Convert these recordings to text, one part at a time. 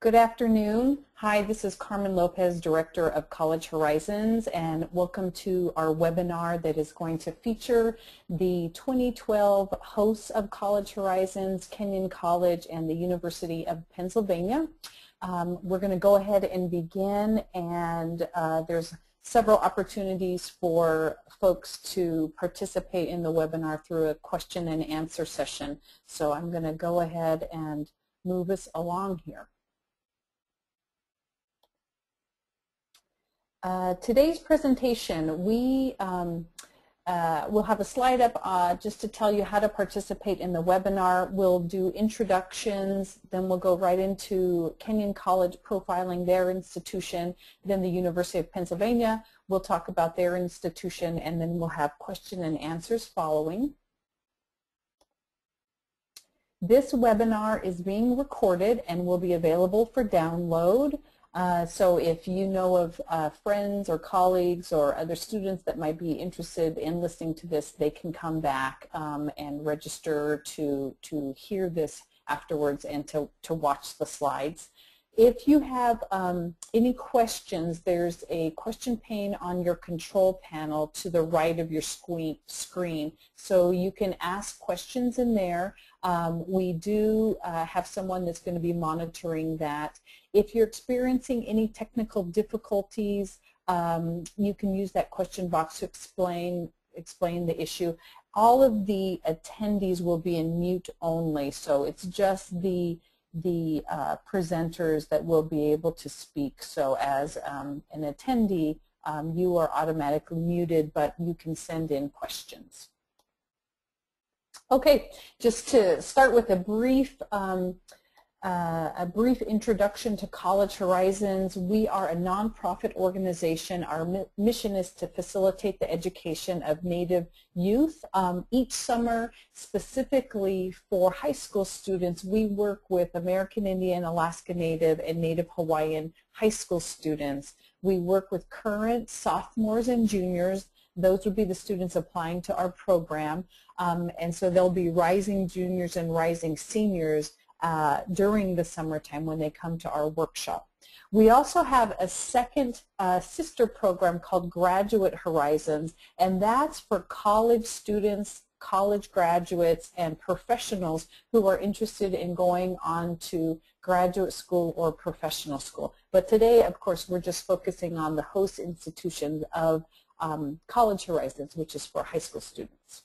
Good afternoon. Hi, this is Carmen Lopez, Director of College Horizons, and welcome to our webinar that is going to feature the 2012 hosts of College Horizons, Kenyon College, and the University of Pennsylvania. We're going to go ahead and begin, and there's several opportunities for folks to participate in the webinar through a question and answer session. So I'm going to go ahead and move us along here. Today's presentation, we will have a slide up just to tell you how to participate in the webinar. We'll do introductions, then we'll go right into Kenyon College profiling their institution, then the University of Pennsylvania. We'll talk about their institution, and then we'll have question and answers following. This webinar is being recorded and will be available for download. So if you know of friends or colleagues or other students that might be interested in listening to this, they can come back and register to hear this afterwards and to watch the slides. If you have any questions, there's a question pane on your control panel to the right of your screen. So you can ask questions in there. We do have someone that's going to be monitoring that. If you're experiencing any technical difficulties, you can use that question box to explain the issue. All of the attendees will be in mute only, so it's just the presenters that will be able to speak. So as an attendee, you are automatically muted, but you can send in questions. Okay, just to start with a brief introduction to College Horizons. We are a nonprofit organization. Our mission is to facilitate the education of Native youth. Each summer, specifically for high school students, we work with American Indian, Alaska Native, and Native Hawaiian high school students. We work with current sophomores and juniors. Those would be the students applying to our program. And so there'll be rising juniors and rising seniors during the summertime when they come to our workshop. We also have a second sister program called Graduate Horizons, and that's for college students, college graduates, and professionals who are interested in going on to graduate school or professional school. But today, of course, we're just focusing on the host institutions of College Horizons, which is for high school students.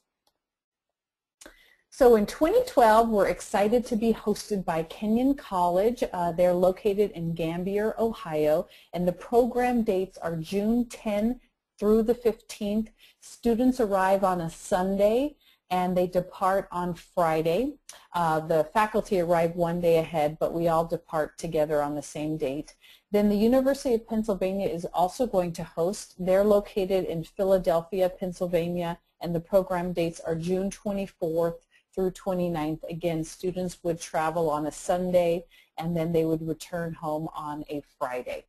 So in 2012, we're excited to be hosted by Kenyon College. They're located in Gambier, Ohio, and the program dates are June 10 through the 15th. Students arrive on a Sunday and they depart on Friday. The faculty arrive one day ahead, but we all depart together on the same date. Then the University of Pennsylvania is also going to host. They're located in Philadelphia, Pennsylvania, and the program dates are June 24th through 29th. Again, students would travel on a Sunday and then they would return home on a Friday.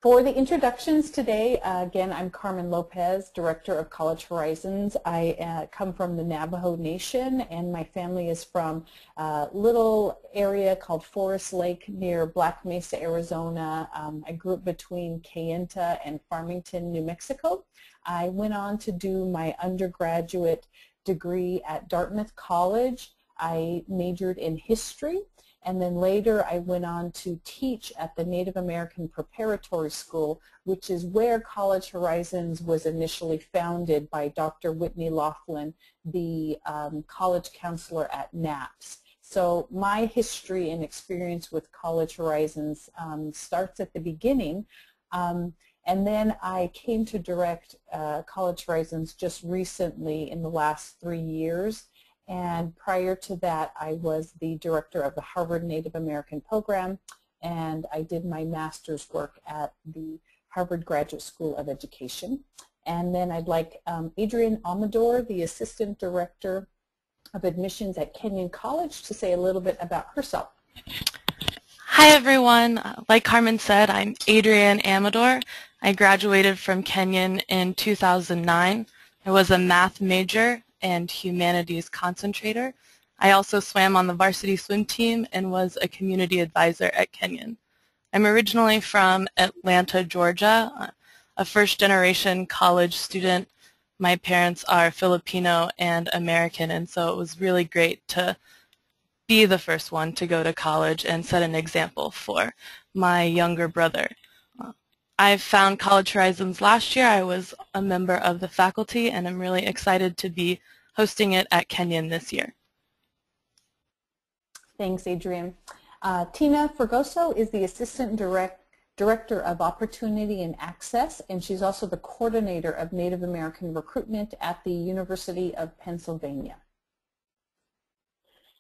For the introductions today, again, I'm Carmen Lopez, Director of College Horizons. I come from the Navajo Nation, and my family is from a little area called Forest Lake near Black Mesa, Arizona. I grew up between Kayenta and Farmington, New Mexico. I went on to do my undergraduate degree at Dartmouth College. I majored in history. And then later I went on to teach at the Native American Preparatory School, which is where College Horizons was initially founded by Dr. Whitney Laughlin, the college counselor at NAPS. So my history and experience with College Horizons starts at the beginning. And then I came to direct College Horizons just recently in the last 3 years. And prior to that, I was the director of the Harvard Native American program, and I did my master's work at the Harvard Graduate School of Education. And then I'd like Adrienne Amador, the assistant director of admissions at Kenyon College, to say a little bit about herself. Hi everyone. Like Carmen said, I'm Adrienne Amador. I graduated from Kenyon in 2009. I was a math major and humanities concentrator. I also swam on the varsity swim team and was a community advisor at Kenyon. I'm originally from Atlanta, Georgia, a first-generation college student. My parents are Filipino and American, and so it was really great to be the first one to go to college and set an example for my younger brother. I found College Horizons last year. I was a member of the faculty, and I'm really excited to be hosting it at Kenyon this year. Thanks, Adrienne. Tina Frogoso is the Assistant Director of Opportunity and Access, and she's also the Coordinator of Native American Recruitment at the University of Pennsylvania.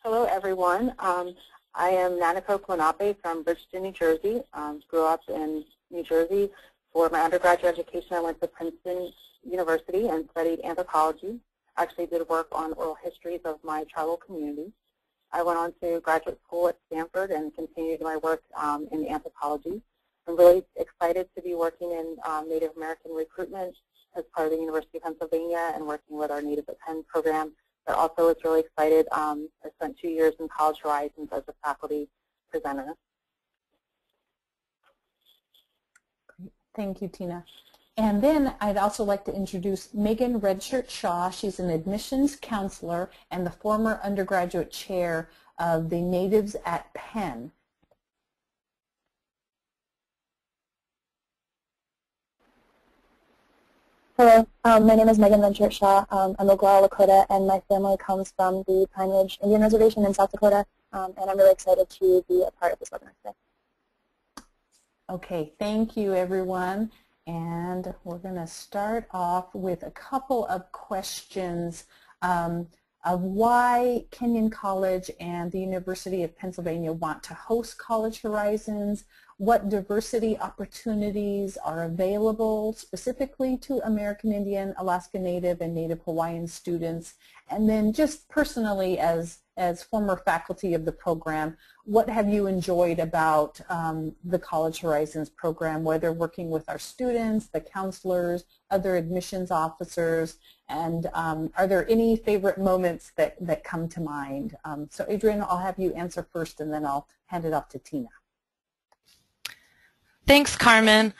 Hello, everyone. I am Nanako Kwanape from Bridgeton, New Jersey. Grew up in New Jersey. For my undergraduate education, I went to Princeton University and studied anthropology. Actually did work on oral histories of my tribal community. I went on to graduate school at Stanford and continued my work in anthropology. I'm really excited to be working in Native American recruitment as part of the University of Pennsylvania and working with our Native at Penn program. But also was really excited. I spent 2 years in College Horizons as a faculty presenter. Great. Thank you, Tina. And then I'd also like to introduce Megan Redshirt Shaw. She's an admissions counselor and the former undergraduate chair of the Natives at Penn. Hello, my name is Megan Redshirt Shaw. I'm Oglala Lakota, and my family comes from the Pine Ridge Indian Reservation in South Dakota, and I'm really excited to be a part of this webinar today. Okay, thank you, everyone. And we're going to start off with a couple of questions of why Kenyon College and the University of Pennsylvania want to host College Horizons, what diversity opportunities are available specifically to American Indian, Alaska Native, and Native Hawaiian students, and then just personally as former faculty of the program, what have you enjoyed about the College Horizons program, whether working with our students, the counselors, other admissions officers, and are there any favorite moments that come to mind? So Adrienne, I'll have you answer first, and then I'll hand it off to Tina. Thanks, Carmen.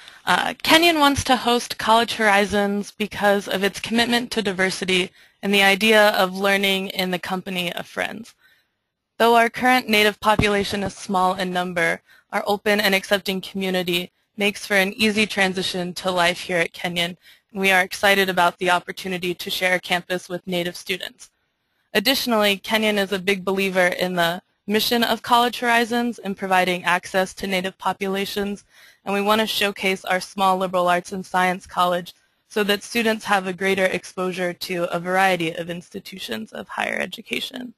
Kenyon wants to host College Horizons because of its commitment to diversity and the idea of learning in the company of friends. Though our current Native population is small in number, our open and accepting community makes for an easy transition to life here at Kenyon, and we are excited about the opportunity to share a campus with Native students. Additionally, Kenyon is a big believer in the mission of College Horizons in providing access to Native populations, and we want to showcase our small liberal arts and science college so that students have a greater exposure to a variety of institutions of higher education.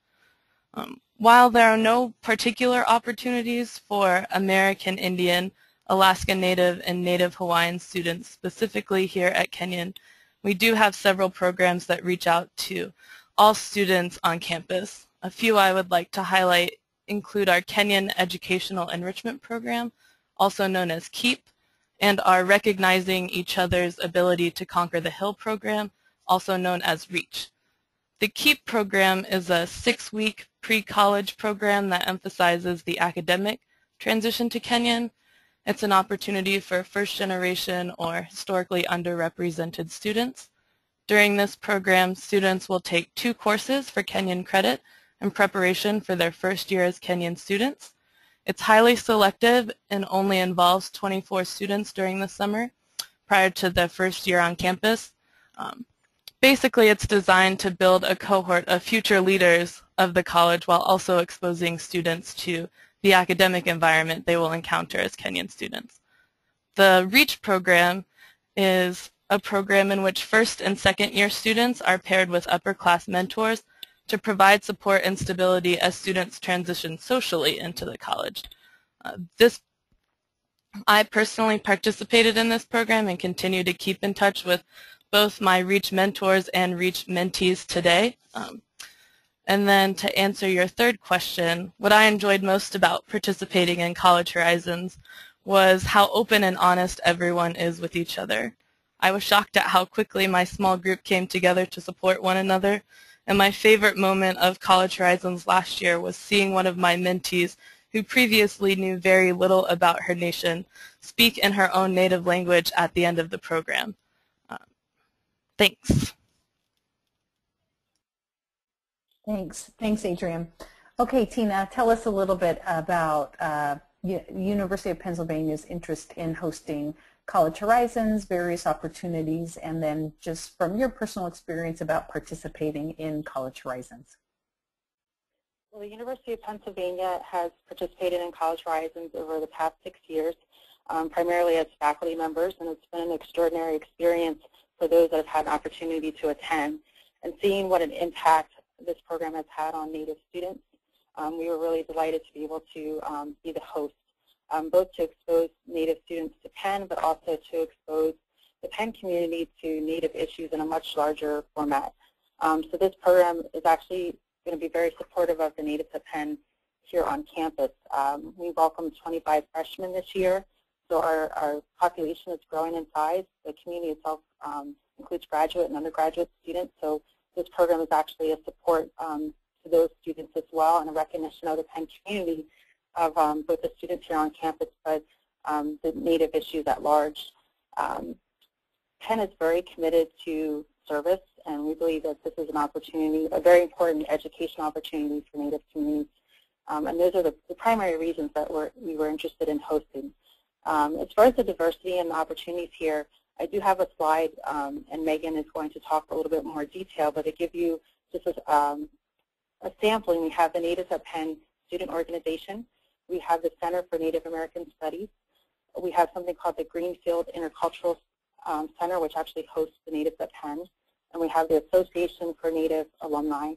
While there are no particular opportunities for American Indian, Alaska Native, and Native Hawaiian students specifically here at Kenyon, we do have several programs that reach out to all students on campus. A few I would like to highlight include our Kenyon Educational Enrichment Program, also known as KEEP, and our Recognizing Each Other's Ability to Conquer the Hill program, also known as REACH. The KEEP program is a 6-week pre-college program that emphasizes the academic transition to Kenyon. It's an opportunity for first-generation or historically underrepresented students. During this program, students will take 2 courses for Kenyon credit in preparation for their first year as Kenyon students. It's highly selective and only involves 24 students during the summer prior to their first year on campus. Basically, it's designed to build a cohort of future leaders of the college while also exposing students to the academic environment they will encounter as Kenyon students. The REACH program is a program in which first and second year students are paired with upper class mentors to provide support and stability as students transition socially into the college. I personally participated in this program and continue to keep in touch with both my REACH mentors and REACH mentees today. And then to answer your third question, what I enjoyed most about participating in College Horizons was how open and honest everyone is with each other. I was shocked at how quickly my small group came together to support one another, And my favorite moment of College Horizons last year was seeing one of my mentees who previously knew very little about her nation speak in her own native language at the end of the program. Thanks. Thanks, Adrienne. Okay, Tina, tell us a little bit about University of Pennsylvania's interest in hosting College Horizons, various opportunities, and then just from your personal experience about participating in College Horizons. Well, the University of Pennsylvania has participated in College Horizons over the past 6 years, primarily as faculty members, and it's been an extraordinary experience for those that have had an opportunity to attend. And seeing what an impact this program has had on Native students, we were really delighted to be able to be the host, both to expose Native students to Penn, but also to expose the Penn community to Native issues in a much larger format. So this program is actually going to be very supportive of the Natives of Penn here on campus. We welcomed 25 freshmen this year, so our population is growing in size. The community itself includes graduate and undergraduate students, so this program is actually a support to those students as well, and a recognition of the Penn community of both the students here on campus, but the Native issues at large. Penn is very committed to service, and we believe that this is an opportunity, a very important educational opportunity for Native communities. And those are the primary reasons that we were interested in hosting. As far as the diversity and the opportunities here, I do have a slide, and Megan is going to talk a little bit more detail, but to give you just a sampling, we have the Natives at Penn Student Organization. We have the Center for Native American Studies. We have something called the Greenfield Intercultural Center, which actually hosts the Natives at Penn. And we have the Association for Native Alumni.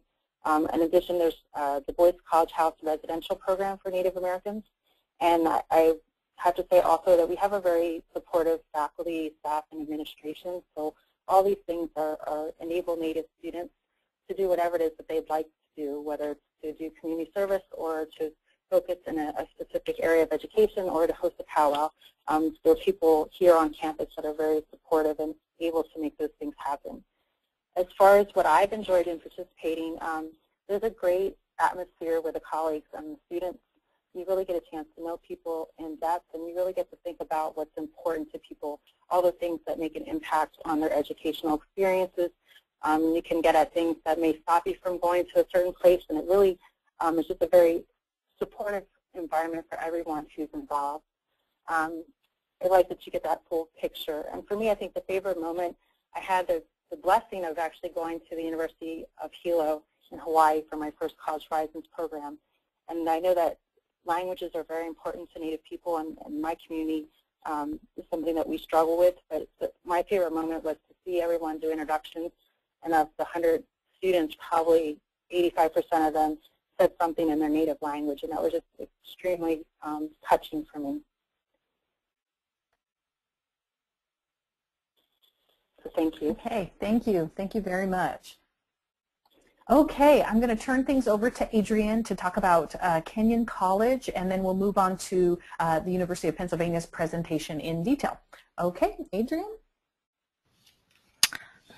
In addition, there's the Boys College House Residential Program for Native Americans. And I have to say also that we have a very supportive faculty, staff, and administration. So all these things enable Native students to do whatever it is that they'd like to do, whether it's to do community service or to focus in a specific area of education or to host a powwow. There are people here on campus that are very supportive and able to make those things happen. As far as what I've enjoyed in participating, there's a great atmosphere with the colleagues and the students. You really get a chance to know people in depth, and you really get to think about what's important to people, all the things that make an impact on their educational experiences. You can get at things that may stop you from going to a certain place, and it really is just a very supportive environment for everyone who's involved. I like that you get that full picture. And for me, I think the favorite moment, I had the blessing of actually going to the University of Hilo in Hawaii for my first College Horizons program. And I know that languages are very important to Native people, and my community is something that we struggle with. But my favorite moment was to see everyone do introductions, and of the 100 students, probably 85% of them said something in their native language, and that was just extremely touching for me. So thank you. Okay, thank you. Thank you very much. Okay, I'm going to turn things over to Adrienne to talk about Kenyon College, and then we'll move on to the University of Pennsylvania's presentation in detail. Okay, Adrienne?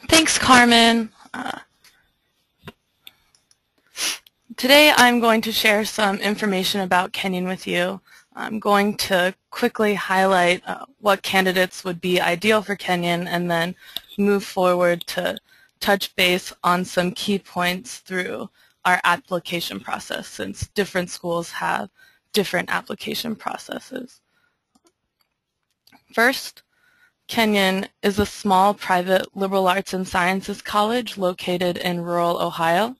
Thanks, Carmen. Today I'm going to share some information about Kenyon with you. I'm going to quickly highlight what candidates would be ideal for Kenyon, and then move forward to touch base on some key points through our application process, since different schools have different application processes. First, Kenyon is a small private liberal arts and sciences college located in rural Ohio.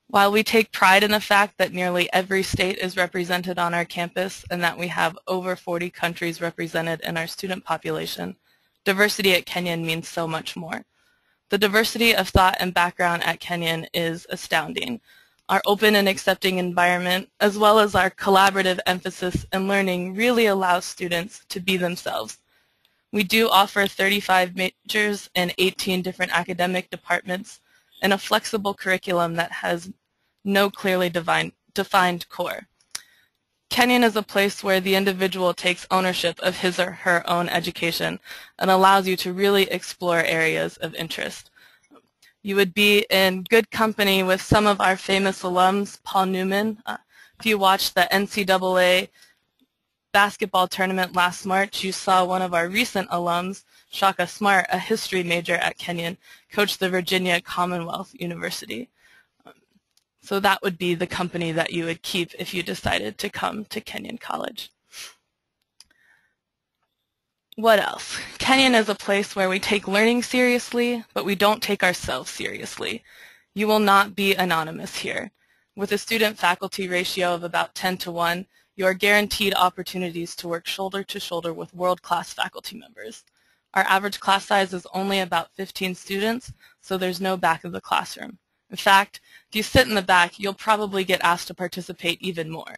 While we take pride in the fact that nearly every state is represented on our campus and that we have over 40 countries represented in our student population, diversity at Kenyon means so much more. The diversity of thought and background at Kenyon is astounding. Our open and accepting environment, as well as our collaborative emphasis in learning, really allows students to be themselves. We do offer 35 majors and 18 different academic departments, and a flexible curriculum that has no clearly defined core. Kenyon is a place where the individual takes ownership of his or her own education and allows you to really explore areas of interest. You would be in good company with some of our famous alums, Paul Newman. If you watched the NCAA basketball tournament last March, you saw one of our recent alums, Shaka Smart, a history major at Kenyon, coach the Virginia Commonwealth University. So that would be the company that you would keep if you decided to come to Kenyon College. What else? Kenyon is a place where we take learning seriously, but we don't take ourselves seriously. You will not be anonymous here. With a student-faculty ratio of about 10-to-1, you are guaranteed opportunities to work shoulder to shoulder with world-class faculty members. Our average class size is only about 15 students, so there's no back of the classroom. In fact, if you sit in the back, you'll probably get asked to participate even more.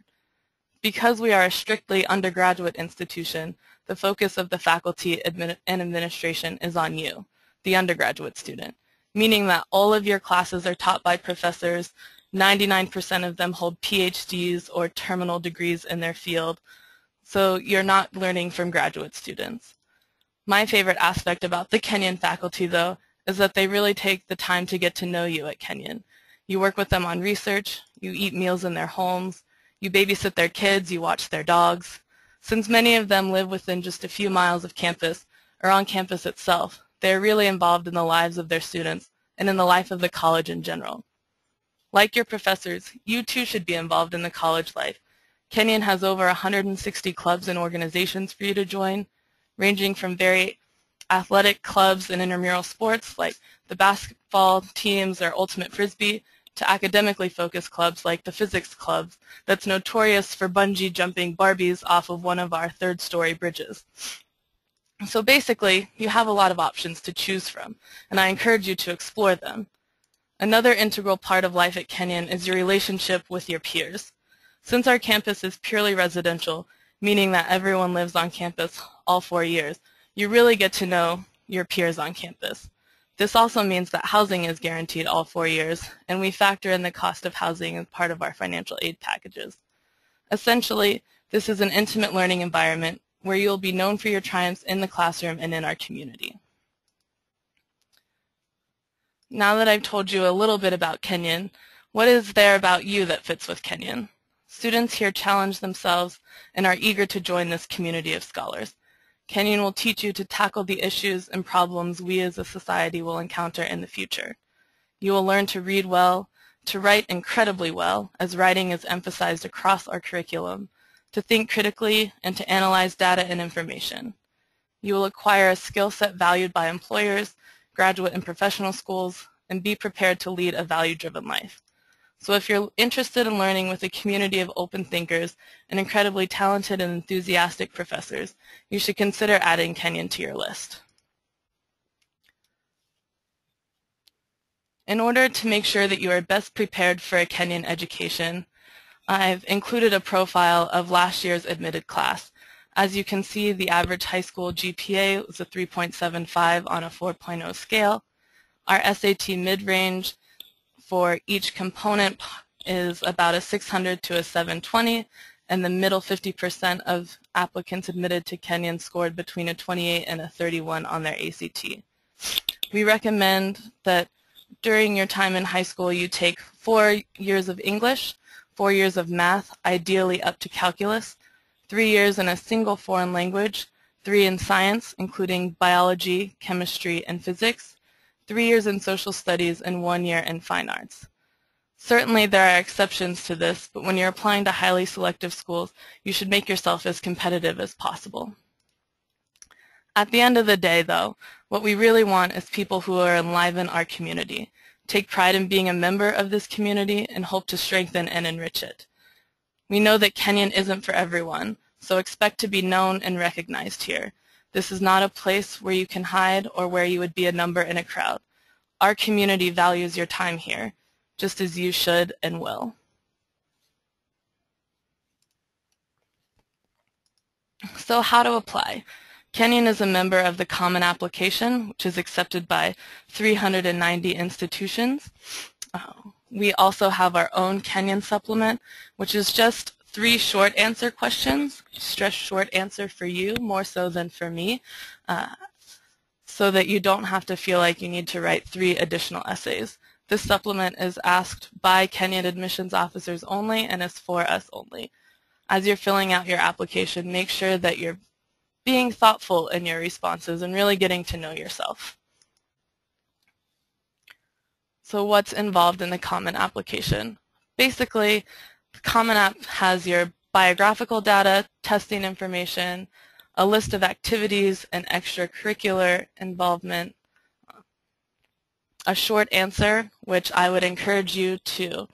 Because we are a strictly undergraduate institution, the focus of the faculty and administration is on you, the undergraduate student, meaning that all of your classes are taught by professors. 99% of them hold PhDs or terminal degrees in their field, so you're not learning from graduate students. My favorite aspect about the Kenyon faculty, though, is that they really take the time to get to know you at Kenyon. You work with them on research, you eat meals in their homes, you babysit their kids, you watch their dogs. Since many of them live within just a few miles of campus or on campus itself, they are really involved in the lives of their students and in the life of the college in general. Like your professors, you too should be involved in the college life. Kenyon has over 160 clubs and organizations for you to join, ranging from very athletic clubs and intramural sports like the basketball teams or ultimate frisbee, to academically focused clubs like the physics club that's notorious for bungee jumping Barbies off of one of our third-story bridges. So basically, you have a lot of options to choose from, and I encourage you to explore them. Another integral part of life at Kenyon is your relationship with your peers. Since our campus is purely residential, meaning that everyone lives on campus all 4 years, you really get to know your peers on campus. This also means that housing is guaranteed all 4 years, and we factor in the cost of housing as part of our financial aid packages. Essentially, this is an intimate learning environment where you'll be known for your triumphs in the classroom and in our community. Now that I've told you a little bit about Kenyon, what is there about you that fits with Kenyon? Students here challenge themselves and are eager to join this community of scholars. Kenyon will teach you to tackle the issues and problems we as a society will encounter in the future. You will learn to read well, to write incredibly well, as writing is emphasized across our curriculum, to think critically, and to analyze data and information. You will acquire a skill set valued by employers, graduate and professional schools, and be prepared to lead a value-driven life. So if you're interested in learning with a community of open thinkers and incredibly talented and enthusiastic professors, you should consider adding Kenyon to your list. In order to make sure that you are best prepared for a Kenyon education, I've included a profile of last year's admitted class. As you can see, the average high school GPA was a 3.75 on a 4.0 scale. Our SAT mid-range for each component is about a 600 to a 720, and the middle 50% of applicants admitted to Kenyon scored between a 28 and a 31 on their ACT. We recommend that during your time in high school you take 4 years of English, 4 years of math, ideally up to calculus, 3 years in a single foreign language, 3 in science, including biology, chemistry, and physics, 3 years in social studies, and 1 year in fine arts. Certainly there are exceptions to this, but when you're applying to highly selective schools, you should make yourself as competitive as possible. At the end of the day, though, what we really want is people who are enliven our community, take pride in being a member of this community, and hope to strengthen and enrich it. We know that Kenyon isn't for everyone, so expect to be known and recognized here. This is not a place where you can hide or where you would be a number in a crowd. Our community values your time here, just as you should and will. So how to apply? Kenyon is a member of the Common Application, which is accepted by 390 institutions. We also have our own Kenyon supplement, which is just 3 short answer questions. Stress short answer for you more so than for me. so that you don't have to feel like you need to write 3 additional essays. This supplement is asked by Kenyon admissions officers only and is for us only. As you're filling out your application, make sure that you're being thoughtful in your responses and really getting to know yourself. So what's involved in the Common application? Basically, the Common App has your biographical data, testing information, a list of activities and extracurricular involvement, a short answer, which I would encourage you to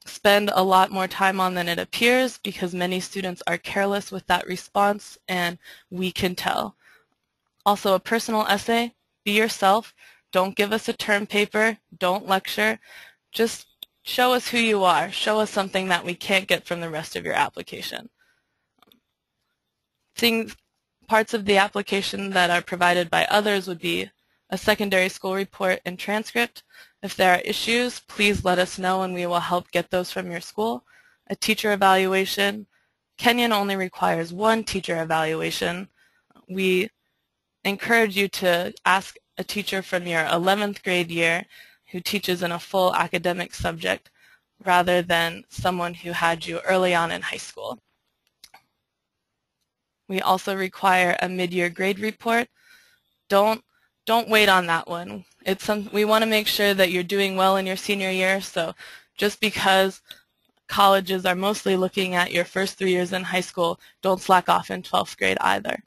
spend a lot more time on than it appears because many students are careless with that response and we can tell. Also a personal essay, be yourself, don't give us a term paper, don't lecture, just show us who you are, show us something that we can't get from the rest of your application. Parts of the application that are provided by others would be a secondary school report and transcript. If there are issues, please let us know and we will help get those from your school. A teacher evaluation. Kenyon only requires 1 teacher evaluation. We encourage you to ask a teacher from your 11th grade year who teaches in a full academic subject rather than someone who had you early on in high school. We also require a mid-year grade report. Don't wait on that one. We want to make sure that you're doing well in your senior year, so just because colleges are mostly looking at your first 3 years in high school, don't slack off in 12th grade either.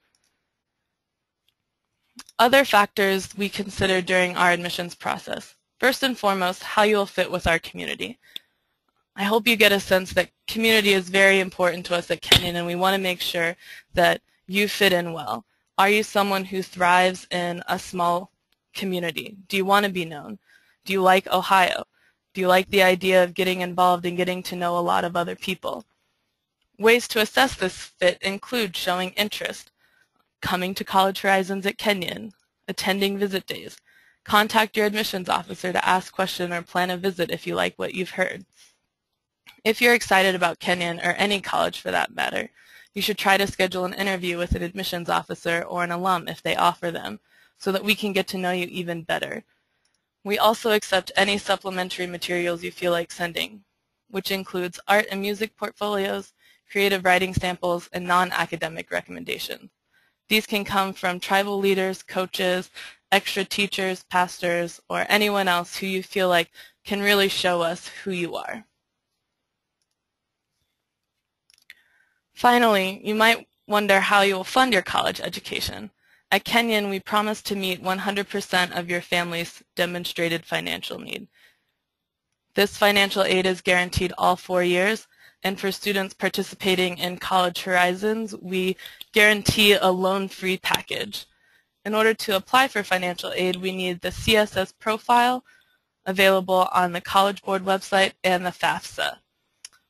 Other factors we consider during our admissions process. First and foremost, how you will fit with our community. I hope you get a sense that community is very important to us at Kenyon and we want to make sure that you fit in well. Are you someone who thrives in a small community? Do you want to be known? Do you like Ohio? Do you like the idea of getting involved and getting to know a lot of other people? Ways to assess this fit include showing interest, coming to College Horizons at Kenyon, attending visit days, contact your admissions officer to ask questions or plan a visit if you like what you've heard. If you're excited about Kenyon, or any college for that matter, you should try to schedule an interview with an admissions officer or an alum if they offer them, so that we can get to know you even better. We also accept any supplementary materials you feel like sending, which includes art and music portfolios, creative writing samples, and non-academic recommendations. These can come from tribal leaders, coaches, extra teachers, pastors, or anyone else who you feel like can really show us who you are. Finally, you might wonder how you will fund your college education. At Kenyon, we promise to meet 100% of your family's demonstrated financial need. This financial aid is guaranteed all 4 years, and for students participating in College Horizons, we guarantee a loan-free package. In order to apply for financial aid, we need the CSS profile available on the College Board website and the FAFSA.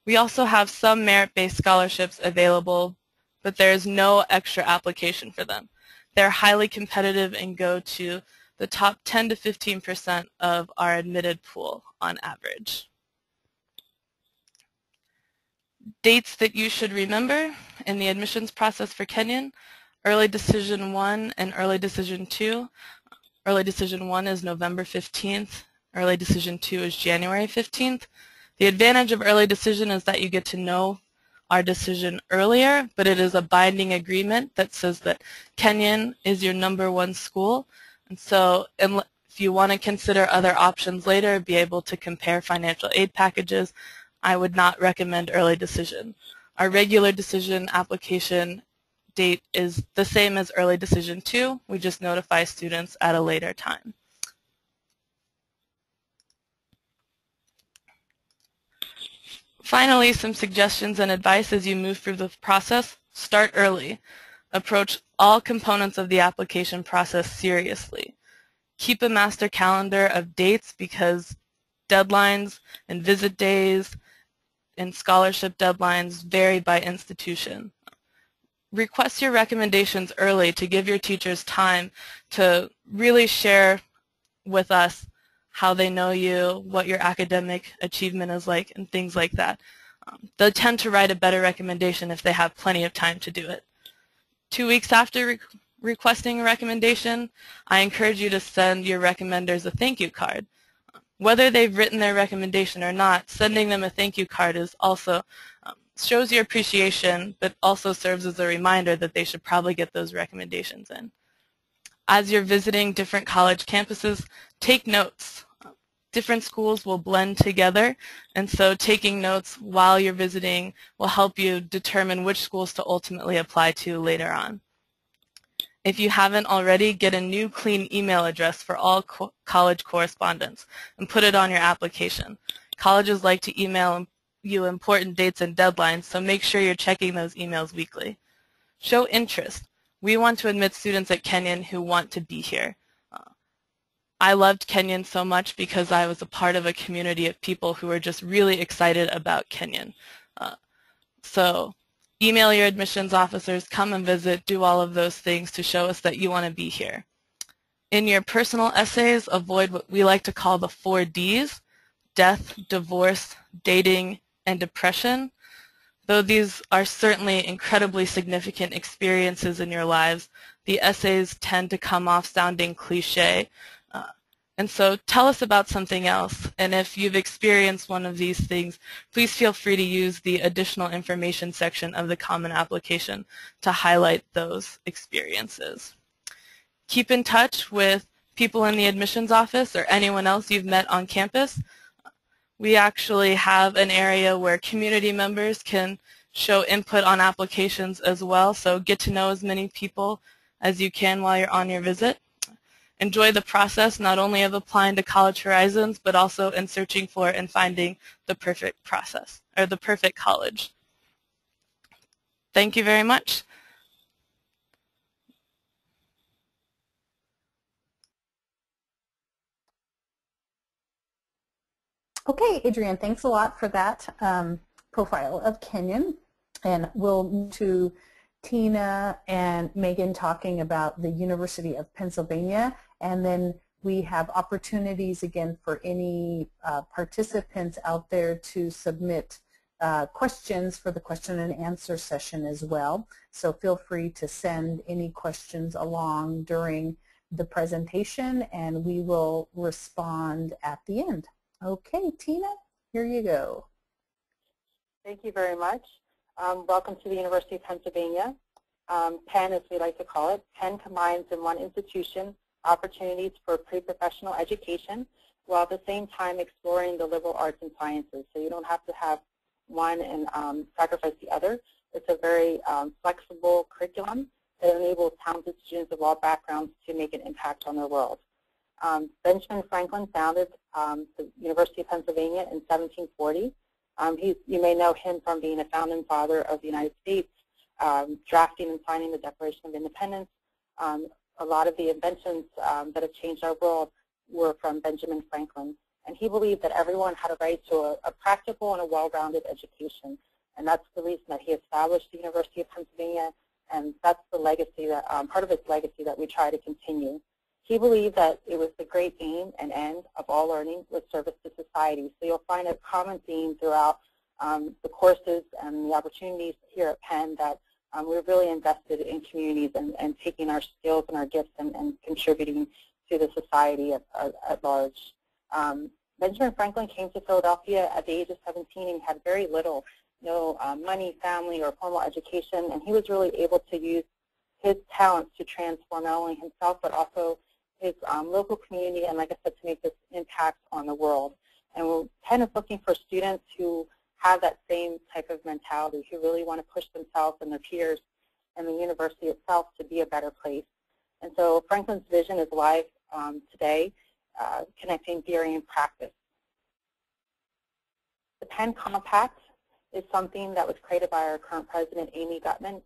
We also have some merit-based scholarships available, but there is no extra application for them. They're highly competitive and go to the top 10 to 15% of our admitted pool on average. Dates that you should remember in the admissions process for Kenyon: Early Decision 1 and Early Decision 2. Early Decision 1 is November 15th. Early Decision 2 is January 15th. The advantage of early decision is that you get to know our decision earlier, but it is a binding agreement that says that Kenyon is your #1 school. And so if you want to consider other options later, be able to compare financial aid packages, I would not recommend early decision. Our regular decision application date is the same as early decision 2. We just notify students at a later time. Finally, some suggestions and advice as you move through the process. Start early. Approach all components of the application process seriously. Keep a master calendar of dates because deadlines and visit days and scholarship deadlines vary by institution. Request your recommendations early to give your teachers time to really share with us how they know you, what your academic achievement is like, and things like that. They'll tend to write a better recommendation if they have plenty of time to do it. 2 weeks after requesting a recommendation, I encourage you to send your recommenders a thank you card. Whether they've written their recommendation or not, sending them a thank you card is also shows your appreciation, but also serves as a reminder that they should probably get those recommendations in. As you're visiting different college campuses, take notes. Different schools will blend together, and so taking notes while you're visiting will help you determine which schools to ultimately apply to later on. If you haven't already, get a new clean email address for all college correspondence and put it on your application. Colleges like to email you important dates and deadlines, so make sure you're checking those emails weekly. Show interest. We want to admit students at Kenyon who want to be here. I loved Kenyon so much because I was a part of a community of people who were just really excited about Kenyon. So email your admissions officers, come and visit, do all of those things to show us that you want to be here. In your personal essays, avoid what we like to call the 4 Ds: death, divorce, dating, and depression. Though these are certainly incredibly significant experiences in your lives, the essays tend to come off sounding cliche. And so tell us about something else. And if you've experienced one of these things, please feel free to use the additional information section of the Common Application to highlight those experiences. Keep in touch with people in the admissions office or anyone else you've met on campus. We actually have an area where community members can show input on applications as well, so get to know as many people as you can while you're on your visit. Enjoy the process not only of applying to College Horizons, but also in searching for and finding the perfect process, or the perfect college. Thank you very much. Okay, Adrienne, thanks a lot for that profile of Kenyon. And we'll move to Tina and Megan talking about the University of Pennsylvania, and then we have opportunities again for any participants out there to submit questions for the question and answer session as well. So feel free to send any questions along during the presentation and we will respond at the end. Okay, Tina, here you go. Thank you very much. Welcome to the University of Pennsylvania. PENN, as we like to call it. PENN combines in one institution opportunities for pre-professional education while at the same time exploring the liberal arts and sciences. So you don't have to have one and sacrifice the other. It's a very flexible curriculum that enables talented students of all backgrounds to make an impact on their world. Benjamin Franklin founded the University of Pennsylvania in 1740. You may know him from being a founding father of the United States, drafting and signing the Declaration of Independence. A lot of the inventions that have changed our world were from Benjamin Franklin. And he believed that everyone had a right to a practical and a well-rounded education. And that's the reason that he established the University of Pennsylvania, and that's the legacy that, part of his legacy that we try to continue. He believed that it was the great aim and end of all learning was service to society. So you'll find a common theme throughout the courses and the opportunities here at Penn that we're really invested in communities and taking our skills and our gifts and contributing to the society at large. Benjamin Franklin came to Philadelphia at the age of 17 and had very little, money, family, or formal education, and he was really able to use his talents to transform not only himself but also his local community and, like I said, to make this impact on the world. And we're kind of looking for students who have that same type of mentality, who really want to push themselves and their peers and the university itself to be a better place. And so Franklin's vision is alive today, connecting theory and practice. The Penn Compact is something that was created by our current president, Amy Gutman,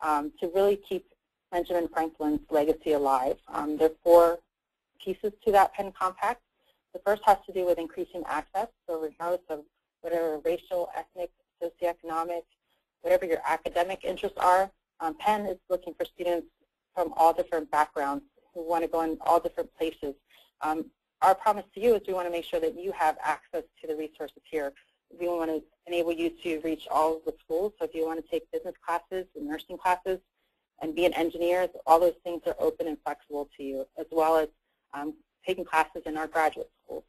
to really keep Benjamin Franklin's legacy alive. There are 4 pieces to that Penn Compact. The first has to do with increasing access, so regardless of whatever racial, ethnic, socioeconomic, whatever your academic interests are, Penn is looking for students from all different backgrounds who want to go in all different places. Our promise to you is we want to make sure that you have access to the resources here. We want to enable you to reach all of the schools. So if you want to take business classes and nursing classes, and be an engineer. All those things are open and flexible to you, as well as taking classes in our graduate schools.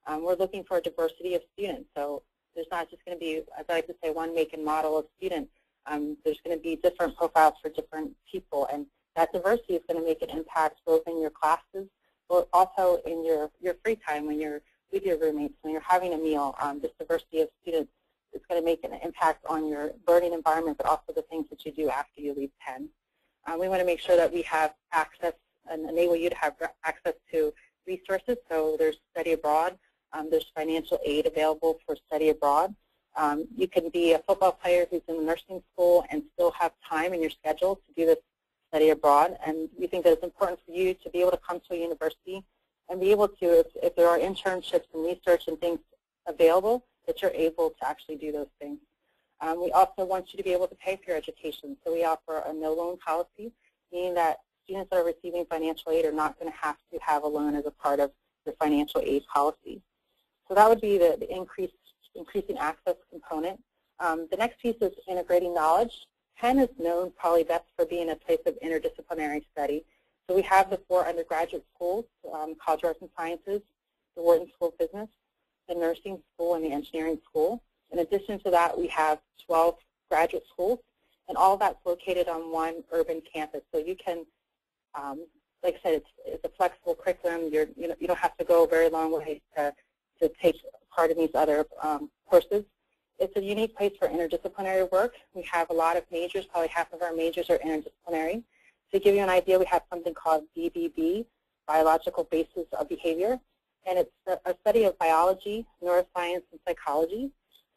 We're looking for a diversity of students, so there's not just going to be, as I like to say, one make and model of student. There's going to be different profiles for different people, and that diversity is going to make an impact both in your classes, but also in your free time when you're with your roommates, when you're having a meal. This diversity of students is going to make an impact on your learning environment, but also the things that you do after you leave Penn. We want to make sure that we have access and enable you to have access to resources. So there's study abroad. There's financial aid available for study abroad. You can be a football player who's in nursing school and still have time in your schedule to do this study abroad. And we think that it's important for you to be able to come to a university and be able to, if there are internships and research and things available, that you're able to actually do those things. We also want you to be able to pay for your education. So we offer a no-loan policy, meaning that students that are receiving financial aid are not going to have a loan as a part of their financial aid policy. So that would be the increasing access component. The next piece is integrating knowledge. Penn is known probably best for being a place of interdisciplinary study. So we have the 4 undergraduate schools, College of Arts and Sciences, the Wharton School of Business, the Nursing School, and the Engineering School. In addition to that, we have 12 graduate schools, and all of that's located on one urban campus. So you can, like I said, it's a flexible curriculum. You don't have to go a very long way to take part in these other courses. It's a unique place for interdisciplinary work. We have a lot of majors. Probably half of our majors are interdisciplinary. To give you an idea, we have something called BBB, Biological Basis of Behavior, and it's a study of biology, neuroscience, and psychology.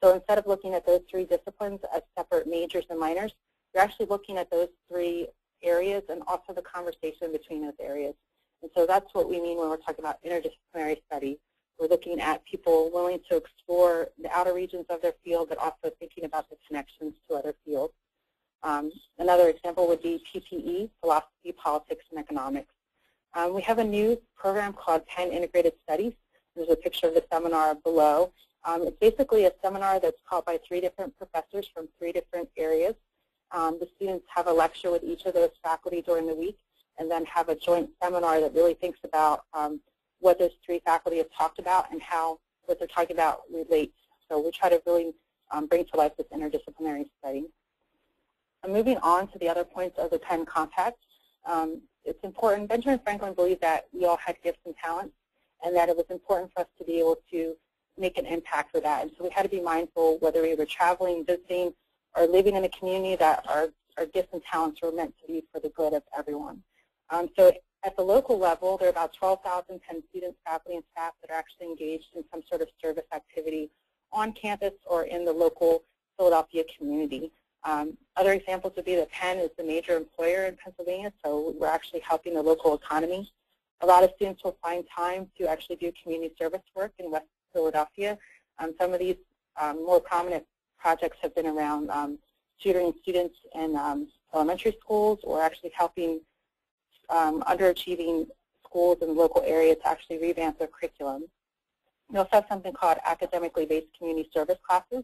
So instead of looking at those 3 disciplines as separate majors and minors, you're actually looking at those 3 areas and also the conversation between those areas. And so that's what we mean when we're talking about interdisciplinary study. We're looking at people willing to explore the outer regions of their field, but also thinking about the connections to other fields. Another example would be PPE, Philosophy, Politics, and Economics. We have a new program called Penn Integrated Studies. There's a picture of the seminar below. It's basically a seminar that's taught by 3 different professors from 3 different areas. The students have a lecture with each of those faculty during the week, and then have a joint seminar that really thinks about what those 3 faculty have talked about and how what they're talking about relates. So we try to really bring to life this interdisciplinary study. And moving on to the other points of the Penn Compact, it's important. Benjamin Franklin believed that we all had gifts and talents, and that it was important for us to be able to make an impact for that. And so we had to be mindful, whether we were traveling, visiting, or living in a community, that our gifts and talents were meant to be for the good of everyone. So at the local level, there are about 12,000 Penn students, faculty, and staff that are actually engaged in some sort of service activity on campus or in the local Philadelphia community. Other examples would be that Penn is the major employer in Pennsylvania, so we're actually helping the local economy. A lot of students will find time to actually do community service work in West Philadelphia. Some of these more prominent projects have been around tutoring students in elementary schools, or actually helping underachieving schools in the local area to actually revamp their curriculum. We also have something called academically based community service classes,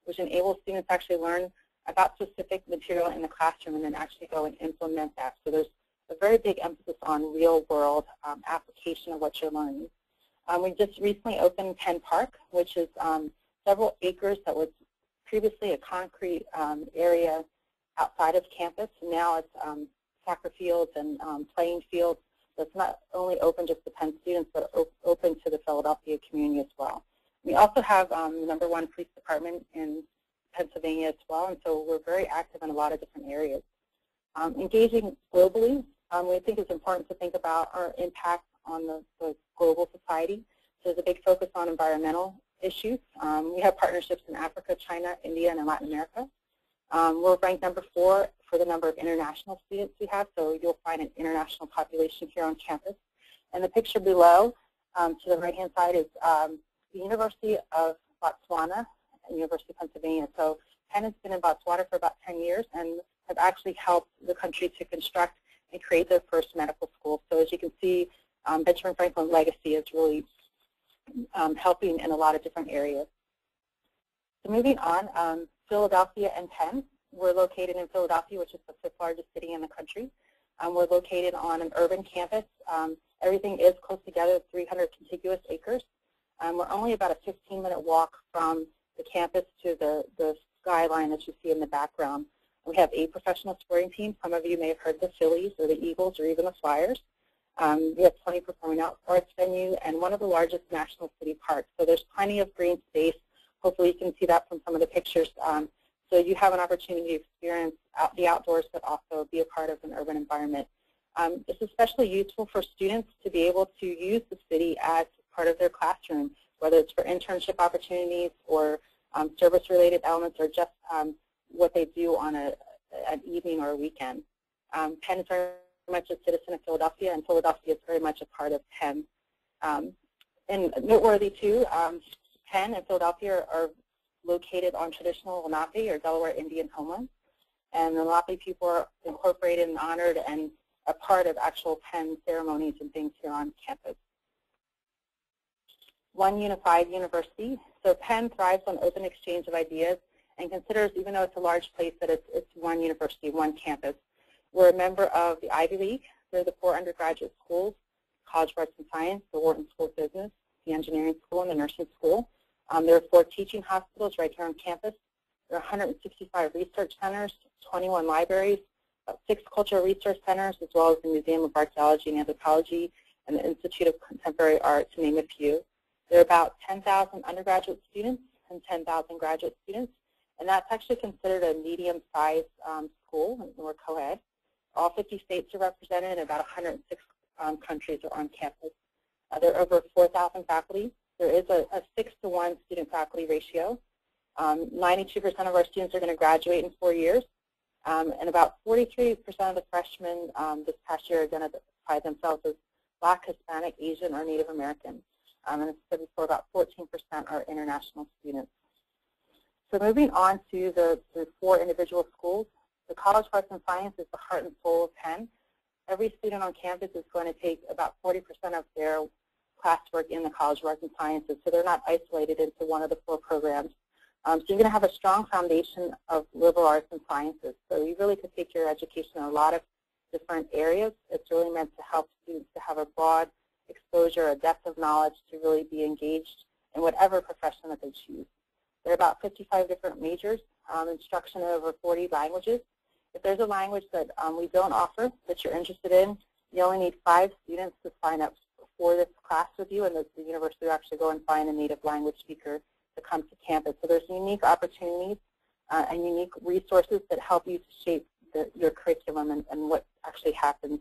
which enable students to actually learn about specific material in the classroom and then actually go and implement that. So there's a very big emphasis on real-world application of what you're learning. We just recently opened Penn Park, which is several acres that was previously a concrete area outside of campus. Now it's soccer fields and playing fields. So it's not only open just to Penn students, but open to the Philadelphia community as well. We also have the #1 police department in Pennsylvania as well, and so we're very active in a lot of different areas. Engaging globally, we think it's important to think about our impact on the global society. So there's a big focus on environmental issues. We have partnerships in Africa, China, India, and in Latin America. We're ranked #4 for the number of international students we have, so you'll find an international population here on campus. And the picture below, to the right-hand side, is the University of Botswana, University of Pennsylvania. So Penn has been in Botswana for about 10 years and have actually helped the country to construct and create their first medical school. So as you can see, Benjamin Franklin's legacy is really helping in a lot of different areas. So moving on, Philadelphia and Penn. we're located in Philadelphia, which is the 5th largest city in the country. We're located on an urban campus. Everything is close together, 300 contiguous acres. We're only about a 15-minute walk from the campus to the skyline that you see in the background. We have 8 professional sporting teams. Some of you may have heard the Phillies or the Eagles or even the Flyers. We have 20 performing arts venue and one of the largest national city parks. So there's plenty of green space. Hopefully you can see that from some of the pictures. So you have an opportunity to experience the outdoors but also be a part of an urban environment. It's especially useful for students to be able to use the city as part of their classroom, whether it's for internship opportunities or service-related elements or just what they do on an evening or a weekend. Penn is very much a citizen of Philadelphia, and Philadelphia is very much a part of Penn. And noteworthy too, Penn and Philadelphia are located on traditional Lenape or Delaware Indian homelands, and the Lenape people are incorporated and honored and a part of actual Penn ceremonies and things here on campus. One unified university. So Penn thrives on open exchange of ideas and considers, even though it's a large place, that it's one university, one campus. We're a member of the Ivy League. They're the 4 undergraduate schools: College of Arts and Science, the Wharton School of Business, the Engineering School, and the Nursing School. There are 4 teaching hospitals right here on campus. There are 165 research centers, 21 libraries, 6 cultural resource centers, as well as the Museum of Archaeology and Anthropology and the Institute of Contemporary Art, to name a few. There are about 10,000 undergraduate students and 10,000 graduate students, and that's actually considered a medium-sized school, and we're co-ed. All 50 states are represented, and about 106 countries are on campus. There are over 4,000 faculty. There is a 6-to-1 student-faculty ratio. 92% of our students are going to graduate in 4 years, and about 43% of the freshmen this past year identify themselves as Black, Hispanic, Asian, or Native American. And as I said before, about 14% are international students. So moving on to the 4 individual schools, the College of Arts and Science is the heart and soul of Penn. Every student on campus is going to take about 40% of their classwork in the College of Arts and Sciences, so they're not isolated into one of the 4 programs. So you're going to have a strong foundation of liberal arts and sciences. So you really could take your education in a lot of different areas. It's really meant to help students to have a broad exposure, a depth of knowledge, to really be engaged in whatever profession that they choose. There are about 55 different majors, instruction in over 40 languages. If there's a language that we don't offer that you're interested in, you only need 5 students to sign up for this class with you, and the university will actually go and find a native language speaker to come to campus. So there's unique opportunities and unique resources that help you to shape your curriculum and what actually happens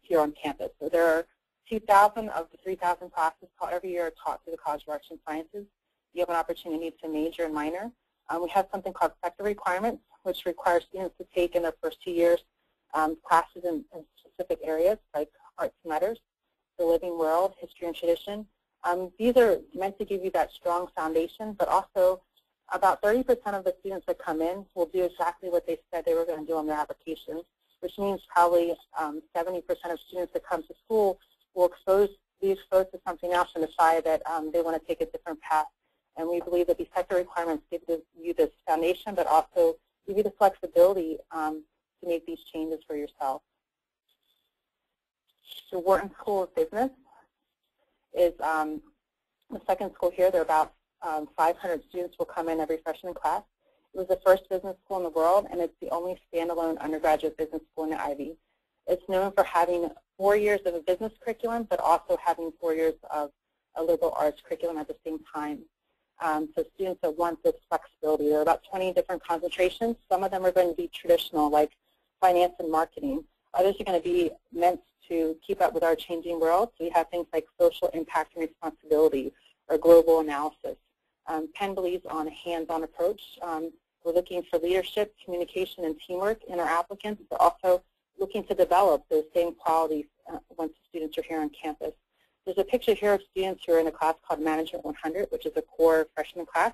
here on campus. So there are 2,000 of the 3,000 classes taught every year are taught through the College of Arts and Sciences. You have an opportunity to major and minor. We have something called sector requirements, which require students to take in their first 2 years classes in specific areas like arts and letters, the living world, history and tradition. These are meant to give you that strong foundation, but also about 30% of the students that come in will do exactly what they said they were going to do on their application, which means probably 70% of students that come to school will be exposed to something else and decide that they want to take a different path. And we believe that these sector requirements give you this foundation, but also give you the flexibility to make these changes for yourself. The Wharton School of Business is the second school here. There are about 500 students will come in every freshman class. It was the first business school in the world, and it's the only standalone undergraduate business school in the Ivy. It's known for having 4 years of a business curriculum, but also having 4 years of a liberal arts curriculum at the same time. So students that want this flexibility. There are about 20 different concentrations. Some of them are going to be traditional, like finance and marketing. Others are going to be meant to keep up with our changing world. So we have things like social impact and responsibility or global analysis. Penn believes on a hands-on approach. We're looking for leadership, communication, and teamwork in our applicants, but also looking to develop those same qualities once the students are here on campus. There's a picture here of students who are in a class called Management 100, which is a core freshman class,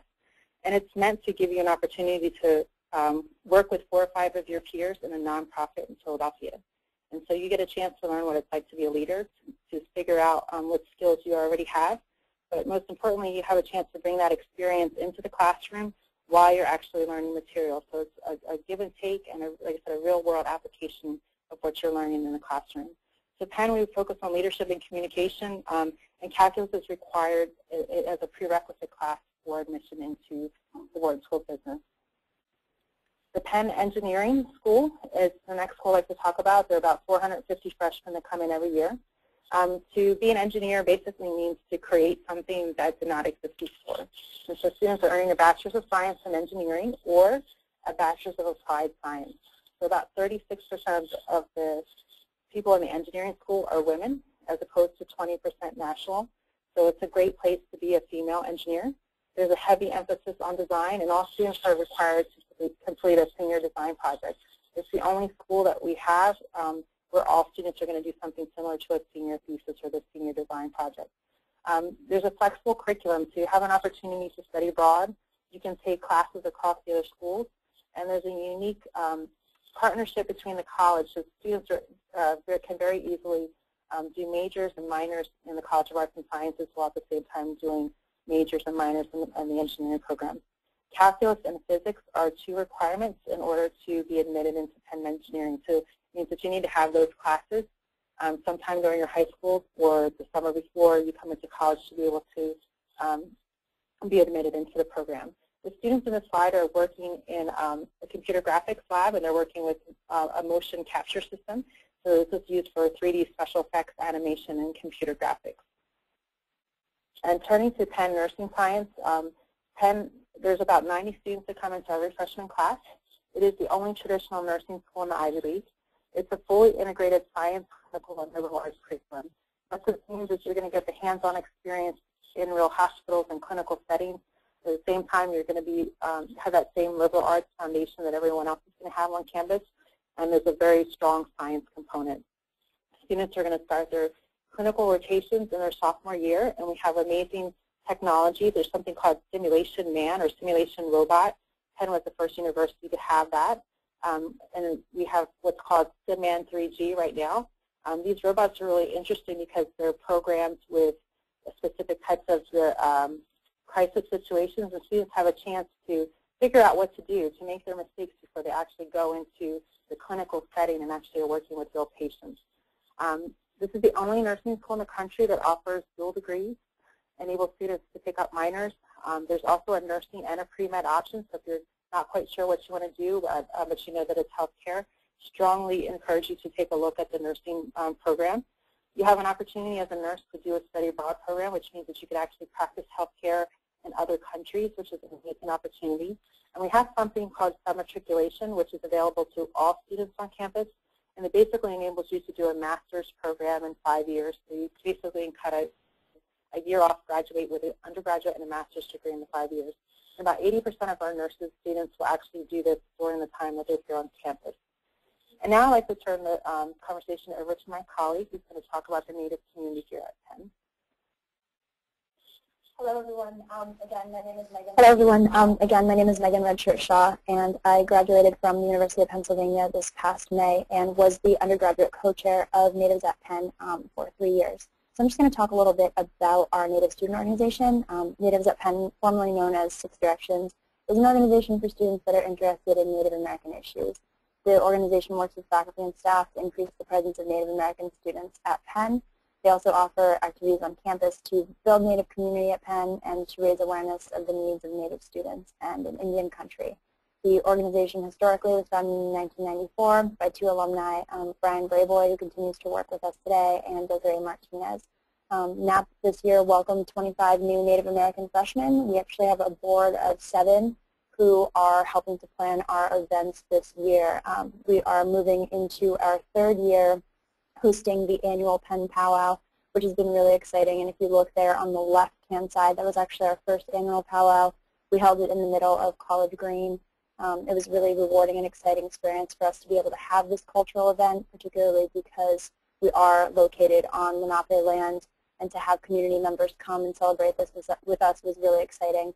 and it's meant to give you an opportunity to work with 4 or 5 of your peers in a nonprofit in Philadelphia. And so you get a chance to learn what it's like to be a leader, to figure out what skills you already have, but most importantly, you have a chance to bring that experience into the classroom while you're actually learning material. So it's a give and take and, like I said, a real-world application of what you're learning in the classroom. So Penn, we focus on leadership and communication, and calculus is required as a prerequisite class for admission into the Wharton School of Business. The Penn Engineering School is the next school I'd like to talk about. There are about 450 freshmen that come in every year. To be an engineer basically means to create something that did not exist before. And so students are earning a Bachelor's of Science in Engineering or a Bachelor's of Applied Science. So about 36% of the people in the engineering school are women, as opposed to 20% national. So it's a great place to be a female engineer. There's a heavy emphasis on design, and all students are required to complete a senior design project. It's the only school that we have where all students are going to do something similar to a senior thesis or the senior design project. There's a flexible curriculum, so you have an opportunity to study abroad. You can take classes across the other schools, and there's a unique partnership between the college. So students can very easily do majors and minors in the College of Arts and Sciences while at the same time doing majors and minors in the engineering program. Calculus and physics are two requirements in order to be admitted into Penn Engineering. So it means that you need to have those classes sometime during your high school or the summer before you come into college to be able to be admitted into the program. The students in this slide are working in a computer graphics lab, and they're working with a motion capture system. So this is used for 3D special effects, animation, and computer graphics. And turning to Penn Nursing Science, there's about 90 students that come into every freshman class. It is the only traditional nursing school in the Ivy League. It's a fully integrated science, clinical, and liberal arts curriculum. What this means is you're going to get the hands-on experience in real hospitals and clinical settings. At the same time, you're going to be have that same liberal arts foundation that everyone else is going to have on campus, and there's a very strong science component. Students are going to start their clinical rotations in their sophomore year, and we have amazing technology. There's something called Simulation Man or Simulation Robot. Penn was the first university to have that. And we have what's called SimMan 3G right now. These robots are really interesting because they're programmed with specific types of the crisis situations, and students have a chance to figure out what to do to make their mistakes before they actually go into the clinical setting and actually are working with real patients. This is the only nursing school in the country that offers dual degrees, enable students to pick up minors. There's also a nursing and a pre-med option, so if you're not quite sure what you want to do, but you know that it's healthcare, strongly encourage you to take a look at the nursing program. You have an opportunity as a nurse to do a study abroad program, which means that you could actually practice healthcare in other countries, which is an amazing opportunity. And we have something called sub-matriculation, which is available to all students on campus, and it basically enables you to do a master's program in 5 years. So you basically cut a year off, graduate with an undergraduate and a master's degree in the 5 years. And about 80% of our nurses students will actually do this during the time that they're here on campus. And now I'd like to turn the conversation over to my colleague who's going to talk about the Native community here at Penn. Hello, everyone. Again, my name is Megan. Hello, everyone. Again, my name is Megan Redshirt Shaw, and I graduated from the University of Pennsylvania this past May and was the undergraduate co-chair of Natives at Penn for 3 years. So I'm just going to talk a little bit about our Native student organization. Natives at Penn, formerly known as Six Directions, is an organization for students that are interested in Native American issues. The organization works with faculty and staff to increase the presence of Native American students at Penn. They also offer activities on campus to build Native community at Penn and to raise awareness of the needs of Native students and in Indian country. The organization historically was founded in 1994 by 2 alumni, Brian Brayboy, who continues to work with us today, and Desiree Martinez. NAP this year welcomed 25 new Native American freshmen. We actually have a board of 7 who are helping to plan our events this year. We are moving into our 3rd year hosting the annual Penn Powwow, which has been really exciting. And if you look there on the left-hand side, that was actually our first annual powwow. We held it in the middle of College Green. It was really rewarding and exciting experience for us to be able to have this cultural event, particularly because we are located on Lenape land, and to have community members come and celebrate this with us was really exciting.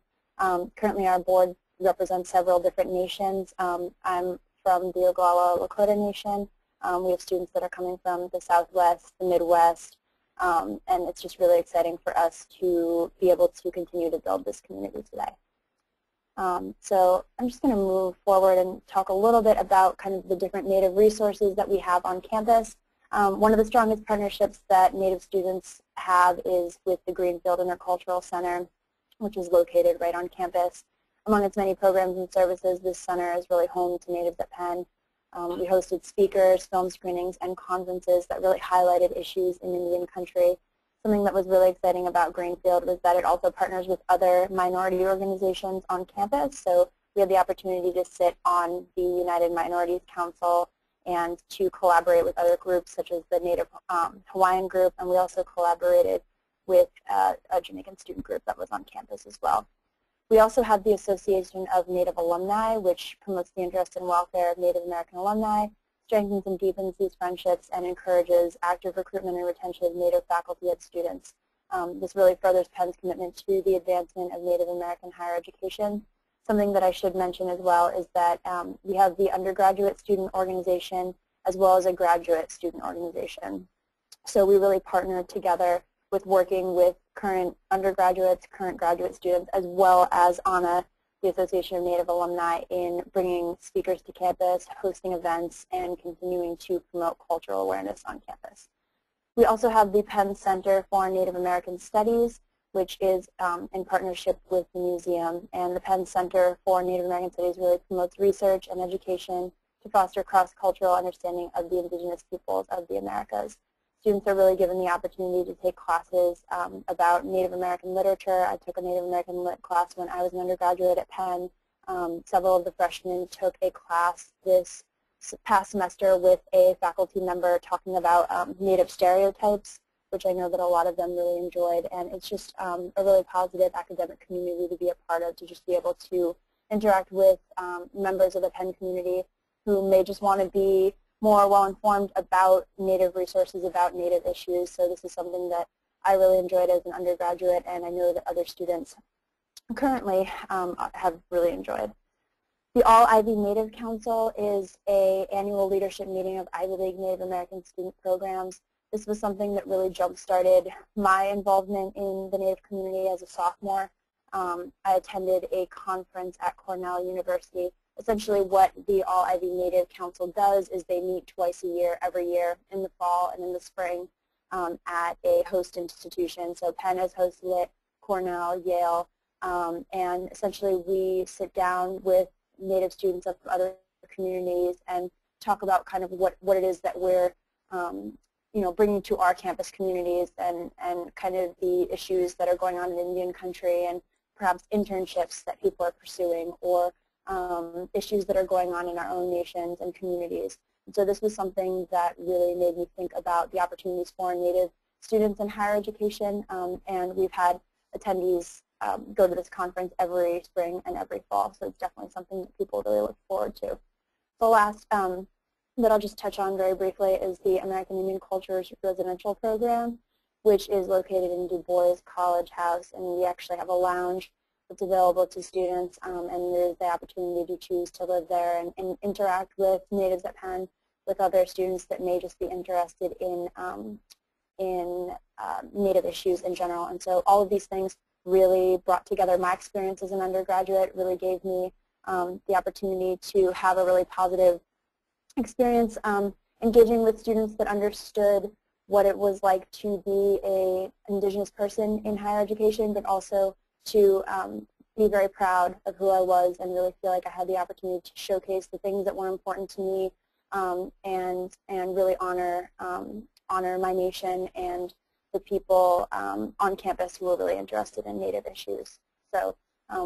Currently our board represents several different nations. I'm from the Oglala Lakota Nation. We have students that are coming from the Southwest, the Midwest, and it's just really exciting for us to be able to continue to build this community today. So I'm just going to move forward and talk a little bit about kind of the different Native resources that we have on campus. One of the strongest partnerships that Native students have is with the Greenfield Intercultural Center, which is located right on campus. Among its many programs and services, this center is really home to Natives at Penn. We hosted speakers, film screenings, and conferences that really highlighted issues in Indian country. Something that was really exciting about Greenfield was that it also partners with other minority organizations on campus. So we had the opportunity to sit on the United Minorities Council and to collaborate with other groups such as the Native Hawaiian group, and we also collaborated with a Jamaican student group that was on campus as well. We also have the Association of Native Alumni, which promotes the interest and welfare of Native American alumni, strengthens and deepens these friendships, and encourages active recruitment and retention of Native faculty and students. This really furthers Penn's commitment to the advancement of Native American higher education. Something that I should mention as well is that we have the undergraduate student organization as well as a graduate student organization. So we really partner together with working with current undergraduates, current graduate students, as well as ANA, the Association of Native Alumni, in bringing speakers to campus, hosting events, and continuing to promote cultural awareness on campus. We also have the Penn Center for Native American Studies, which is in partnership with the museum. And the Penn Center for Native American Studies really promotes research and education to foster cross-cultural understanding of the indigenous peoples of the Americas. Students are really given the opportunity to take classes about Native American literature. I took a Native American lit class when I was an undergraduate at Penn. Several of the freshmen took a class this past semester with a faculty member talking about Native stereotypes, which I know that a lot of them really enjoyed. And it's just a really positive academic community to be a part of, to just be able to interact with members of the Penn community who may just want to be more well-informed about Native resources, about Native issues. So this is something that I really enjoyed as an undergraduate, and I know that other students currently have really enjoyed. The All Ivy Native Council is an annual leadership meeting of Ivy League Native American student programs. This was something that really jump-started my involvement in the Native community as a sophomore. I attended a conference at Cornell University. Essentially what the All Ivy Native Council does is they meet twice a year, every year, in the fall and in the spring at a host institution. So Penn has hosted it, Cornell, Yale, and essentially we sit down with Native students of other communities and talk about kind of what it is that we're bringing to our campus communities and kind of the issues that are going on in Indian country and perhaps internships that people are pursuing or issues that are going on in our own nations and communities. And so this was something that really made me think about the opportunities for Native students in higher education, and we've had attendees go to this conference every spring and every fall, so it's definitely something that people really look forward to. The last that I'll just touch on very briefly is the American Indian Cultures Residential Program, which is located in Du Bois College House, and we actually have a lounge that's available to students, and there's the opportunity to choose to live there and interact with natives at Penn, with other students that may just be interested in Native issues in general. And so all of these things really brought together my experience as an undergraduate, really gave me the opportunity to have a really positive experience engaging with students that understood what it was like to be an Indigenous person in higher education, but also to be very proud of who I was and really feel like I had the opportunity to showcase the things that were important to me and really honor my nation and the people on campus who were really interested in Native issues. So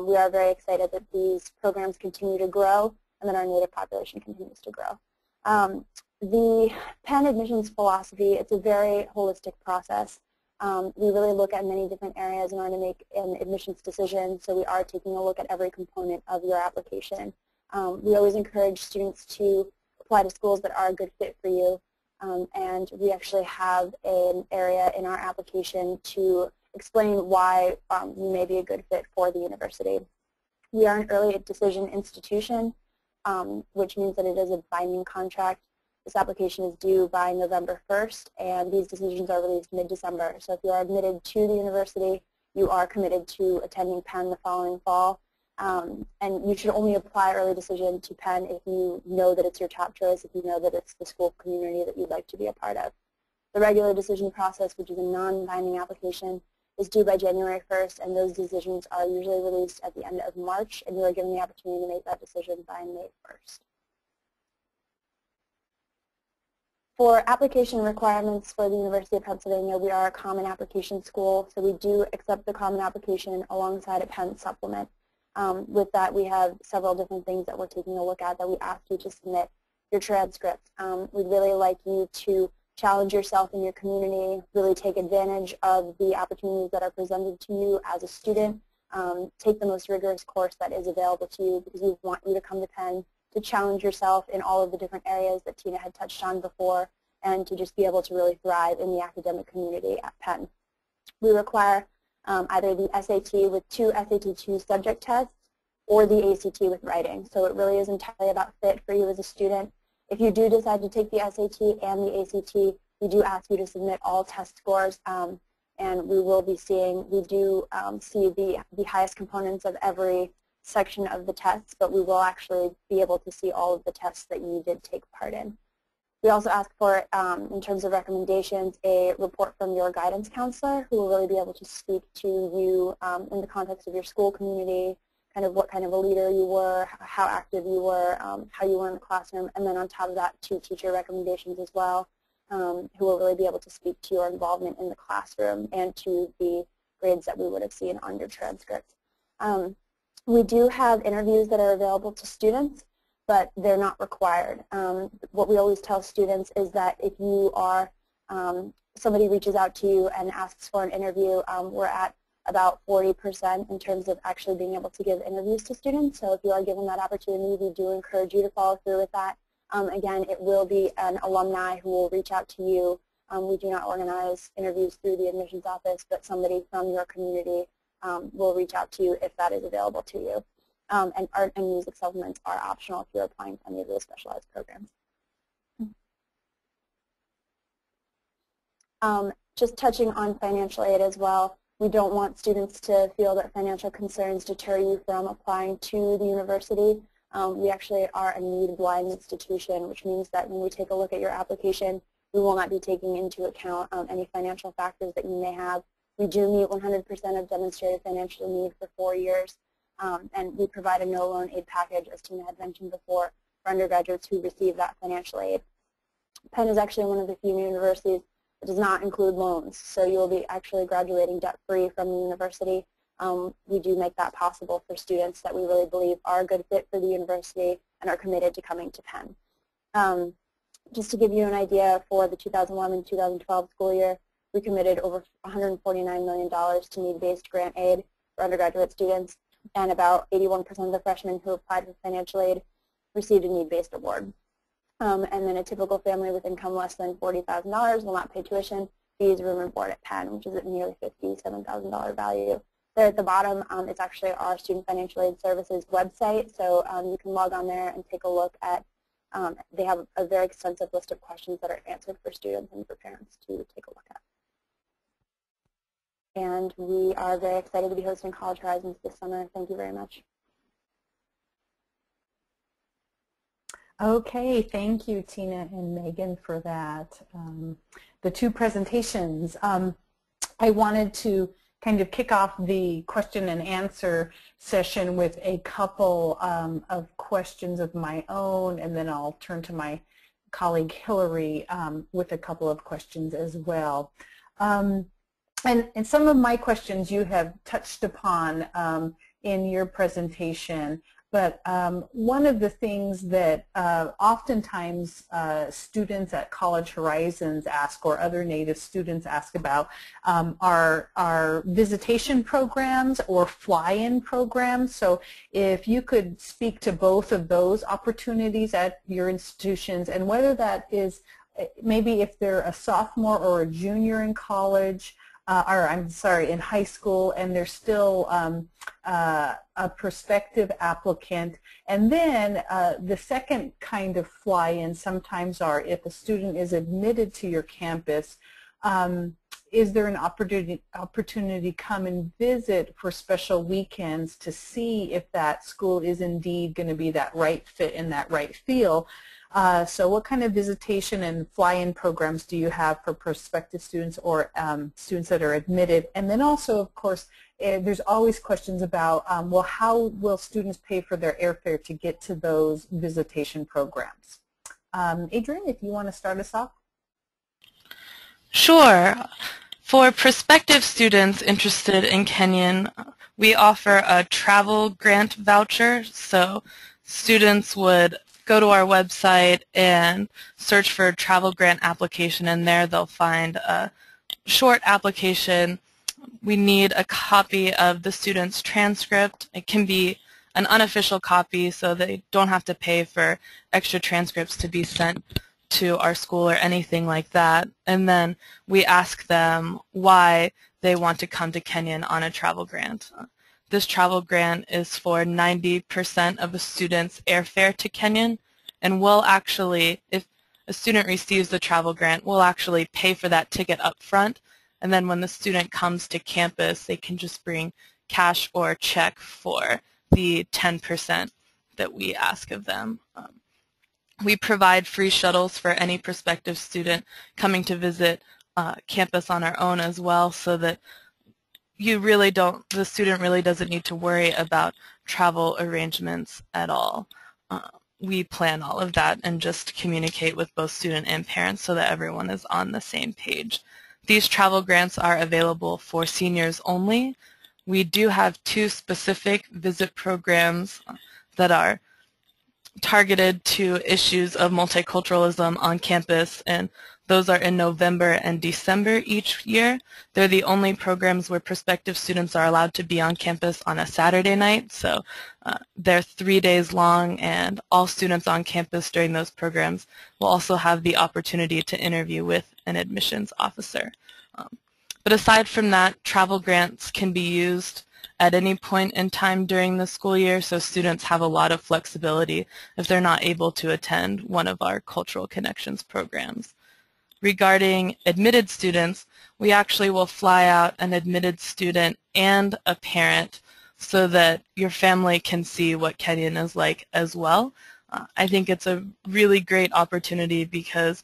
we are very excited that these programs continue to grow and that our Native population continues to grow. The Penn admissions philosophy, it's a very holistic process. We really look at many different areas in order to make an admissions decision, so we are taking a look at every component of your application. We always encourage students to apply to schools that are a good fit for you, and we actually have an area in our application to explain why you may be a good fit for the university. We are an early decision institution, which means that it is a binding contract. This application is due by November 1st, and these decisions are released mid-December. So if you are admitted to the university, you are committed to attending Penn the following fall. And you should only apply early decision to Penn if you know that it's your top choice, if you know that it's the school community that you'd like to be a part of. The regular decision process, which is a non-binding application, is due by January 1st, and those decisions are usually released at the end of March, and you are given the opportunity to make that decision by May 1st. For application requirements for the University of Pennsylvania, we are a common application school, so we do accept the common application alongside a Penn supplement. With that, we have several different things that we're taking a look at that we ask you to submit your transcript. We'd really like you to challenge yourself in your community, really take advantage of the opportunities that are presented to you as a student, take the most rigorous course that is available to you, because we want you to come to Penn to challenge yourself in all of the different areas that Tina had touched on before, and to just be able to really thrive in the academic community at Penn. We require either the SAT with 2 SAT-2 subject tests or the ACT with writing. So it really is entirely about fit for you as a student. If you do decide to take the SAT and the ACT, we do ask you to submit all test scores, and we will be seeing, we do see the highest components of every section of the tests, but we will actually be able to see all of the tests that you did take part in. We also ask for, in terms of recommendations, a report from your guidance counselor, who will really be able to speak to you in the context of your school community, kind of what kind of a leader you were, how active you were, how you were in the classroom, and then on top of that, 2 teacher recommendations as well, who will really be able to speak to your involvement in the classroom and to the grades that we would have seen on your transcript. We do have interviews that are available to students, but they're not required. What we always tell students is that if you are, somebody reaches out to you and asks for an interview, we're at about 40% in terms of actually being able to give interviews to students. So if you are given that opportunity, we do encourage you to follow through with that. Again, it will be an alumni who will reach out to you. We do not organize interviews through the admissions office, but somebody from your community will reach out to you if that is available to you. And art and music supplements are optional if you're applying to any of those specialized programs. Just touching on financial aid as well, we don't want students to feel that financial concerns deter you from applying to the university. We actually are a need-blind institution, which means that when we take a look at your application, we will not be taking into account any financial factors that you may have. We do meet 100% of demonstrated financial need for 4 years, and we provide a no-loan aid package, as Tina had mentioned before, for undergraduates who receive that financial aid. Penn is actually one of the few universities that does not include loans, so you will be actually graduating debt-free from the university. We do make that possible for students that we really believe are a good fit for the university and are committed to coming to Penn. Just to give you an idea, for the 2011-2012 school year, we committed over $149 million to need-based grant aid for undergraduate students, and about 81% of the freshmen who applied for financial aid received a need-based award. And then a typical family with income less than $40,000 will not pay tuition, fees, room and board at Penn, which is at nearly $57,000 value. There at the bottom, it's actually our Student Financial Aid Services website, so you can log on there and take a look at, they have a very extensive list of questions that are answered for students and for parents to take a look at. And we are very excited to be hosting College Horizons this summer. Thank you very much. Okay, thank you, Tina and Megan, for that. The 2 presentations. I wanted to kind of kick off the question and answer session with a couple of questions of my own, and then I'll turn to my colleague Hillary with a couple of questions as well. And some of my questions you have touched upon in your presentation, but one of the things that oftentimes students at College Horizons ask, or other Native students ask about, are visitation programs or fly-in programs. So if you could speak to both of those opportunities at your institutions, and whether that is maybe if they're a sophomore or a junior in college, or I'm sorry, in high school, and they're still a prospective applicant. And then the second kind of fly-in sometimes are if a student is admitted to your campus, is there an opportunity to come and visit for special weekends to see if that school is indeed going to be that right fit and that right feel? So what kind of visitation and fly-in programs do you have for prospective students or students that are admitted? And then also, of course, there's always questions about, well, how will students pay for their airfare to get to those visitation programs? Adrienne, if you want to start us off. Sure. For prospective students interested in Kenyon, we offer a travel grant voucher. So students would go to our website and search for travel grant application, and there they'll find a short application. We need a copy of the student's transcript. It can be an unofficial copy, so they don't have to pay for extra transcripts to be sent to our school or anything like that. And then we ask them why they want to come to Kenyon on a travel grant. This travel grant is for 90% of a student's airfare to Kenyon, and we'll actually, if a student receives the travel grant, we'll actually pay for that ticket up front, and then when the student comes to campus, they can just bring cash or check for the 10% that we ask of them. We provide free shuttles for any prospective student coming to visit campus on our own as well, so that the student really doesn't need to worry about travel arrangements at all. We plan all of that and just communicate with both student and parents so that everyone is on the same page. These travel grants are available for seniors only. We do have 2 specific visit programs that are targeted to issues of multiculturalism on campus, and those are in November and December each year. They're the only programs where prospective students are allowed to be on campus on a Saturday night, so they're 3 days long, and all students on campus during those programs will also have the opportunity to interview with an admissions officer. But aside from that, travel grants can be used at any point in time during the school year, so students have a lot of flexibility if they're not able to attend one of our Cultural Connections programs. Regarding admitted students, we actually will fly out an admitted student and a parent so that your family can see what Kenyon is like as well. I think it's a really great opportunity because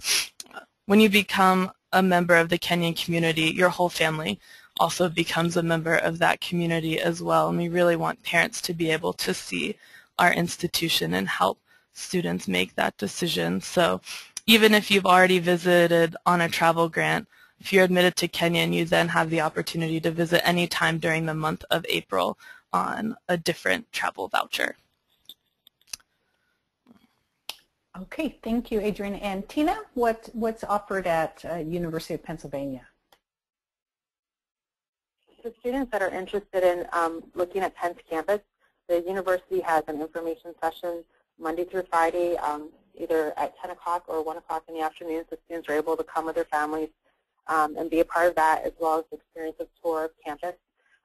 when you become a member of the Kenyon community, your whole family also becomes a member of that community as well, and we really want parents to be able to see our institution and help students make that decision. So even if you've already visited on a travel grant, if you're admitted to Kenyon, you then have the opportunity to visit any time during the month of April on a different travel voucher. Okay, thank you, Adrienne. And Tina, what's offered at University of Pennsylvania? For students that are interested in looking at Penn's campus, the university has an information session Monday through Friday, either at 10 o'clock or 1 o'clock in the afternoon, so students are able to come with their families and be a part of that, as well as experience a tour of campus.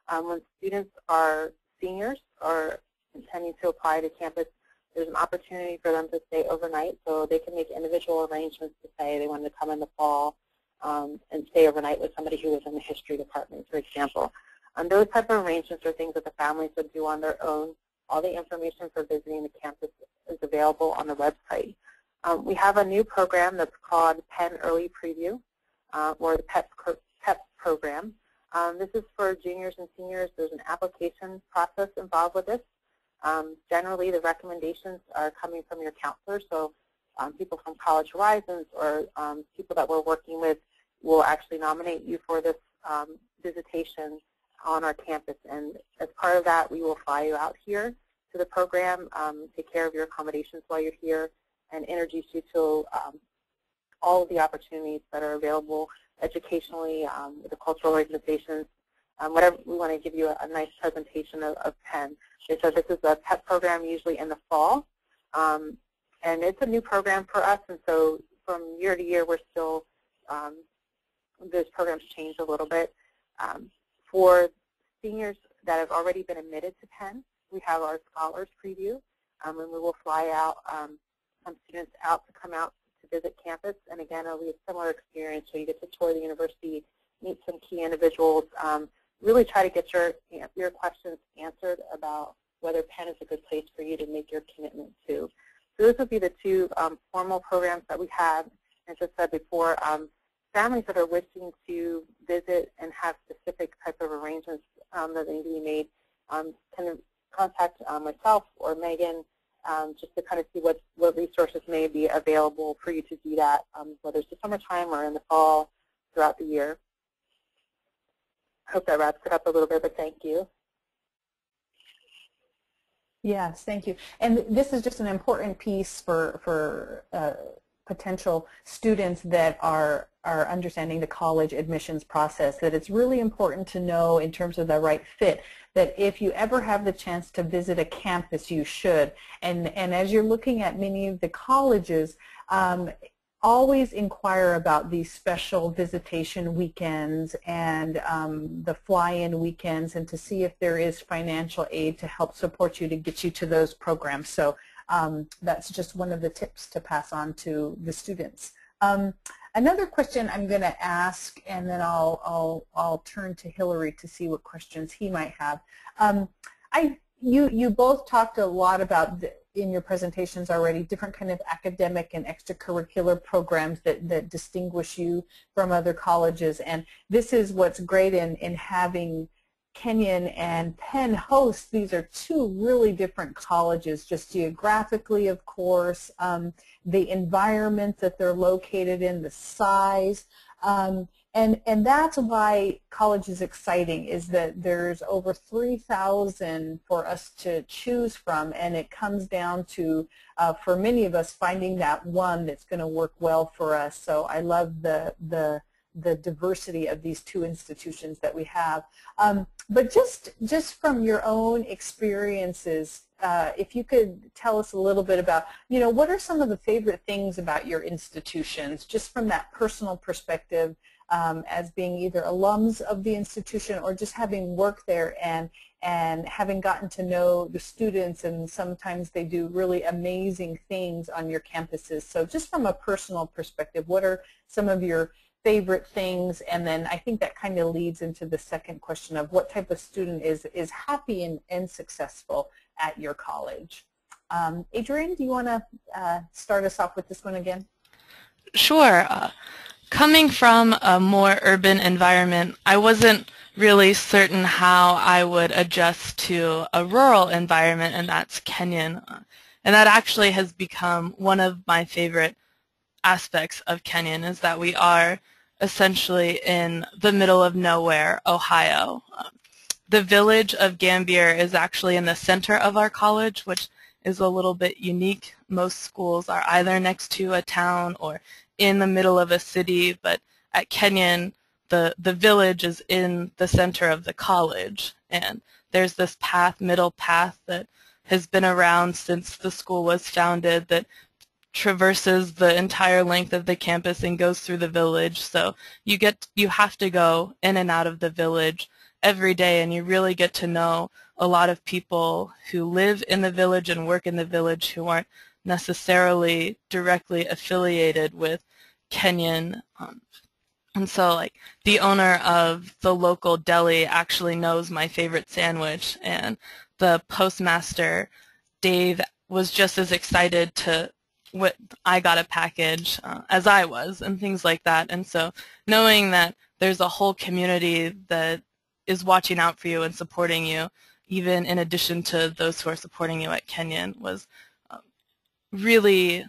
When students are seniors or intending to apply to campus, there's an opportunity for them to stay overnight, so they can make individual arrangements to say they want to come in the fall and stay overnight with somebody who was in the history department, for example. Those type of arrangements are things that the families would do on their own. All the information for visiting the campus is available on the website. We have a new program that's called Penn Early Preview, or the PEP program. This is for juniors and seniors. There's an application process involved with this. Generally, the recommendations are coming from your counselor, so people from College Horizons or people that we're working with will actually nominate you for this visitation on our campus. And as part of that, we will fly you out here to the program, take care of your accommodations while you're here, and introduce you to all of the opportunities that are available educationally with the cultural organizations. Whatever, we want to give you a nice presentation of Penn. So this is a PEP program usually in the fall, and it's a new program for us, and so from year to year we're still, those programs change a little bit. For seniors that have already been admitted to Penn, we have our Scholars Preview, and we will fly out some students out to come out to visit campus, and again it'll be a similar experience where you get to tour the university, meet some key individuals, really try to get your questions answered about whether Penn is a good place for you to make your commitment to. So those would be the two formal programs that we have. As I said before, families that are wishing to visit and have specific type of arrangements that need to be made can contact myself or Megan just to kind of see what resources may be available for you to do that, whether it's the summertime or in the fall throughout the year. I hope that wraps it up a little bit, but thank you. Yes, thank you. And this is just an important piece for potential students that are understanding the college admissions process, that it's really important to know in terms of the right fit, that if you ever have the chance to visit a campus, you should. And as you're looking at many of the colleges, always inquire about these special visitation weekends and the fly-in weekends, and to see if there is financial aid to help support you to get you to those programs. So that's just one of the tips to pass on to the students. Another question I'm going to ask, and then I'll turn to Hillary to see what questions he might have. You both talked a lot about in your presentations already different kind of academic and extracurricular programs that distinguish you from other colleges, and this is what's great in having Kenyon and Penn host. These are two really different colleges, just geographically, of course, the environment that they're located in, the size, and that's why college is exciting, is that there's over 3,000 for us to choose from, and it comes down to, for many of us, finding that one that's going to work well for us. So I love the diversity of these two institutions that we have. But just from your own experiences, if you could tell us a little bit about, what are some of the favorite things about your institutions, just from that personal perspective, as being either alums of the institution or just having worked there and having gotten to know the students, and sometimes they do really amazing things on your campuses. So just from a personal perspective, what are some of your favorite things? And then I think that kind of leads into the second question of what type of student is happy and successful at your college. Adrienne, do you want to start us off with this one again? Sure. Coming from a more urban environment, I wasn't really certain how I would adjust to a rural environment, and that's Kenyon. And that actually has become one of my favorite aspects of Kenyon, is that we are essentially in the middle of nowhere, Ohio. The village of Gambier is actually in the center of our college, which is a little bit unique. Most schools are either next to a town or in the middle of a city, but at Kenyon, the village is in the center of the college, and there's this middle path that has been around since the school was founded that traverses the entire length of the campus and goes through the village. So you have to go in and out of the village every day, and you really get to know a lot of people who live in the village and work in the village who aren't necessarily directly affiliated with Kenyon. And so, like, the owner of the local deli actually knows my favorite sandwich, and the postmaster, Dave, was just as excited to what I got a package as I was, and things like that. And so knowing that there's a whole community that is watching out for you and supporting you, even in addition to those who are supporting you at Kenyon, was really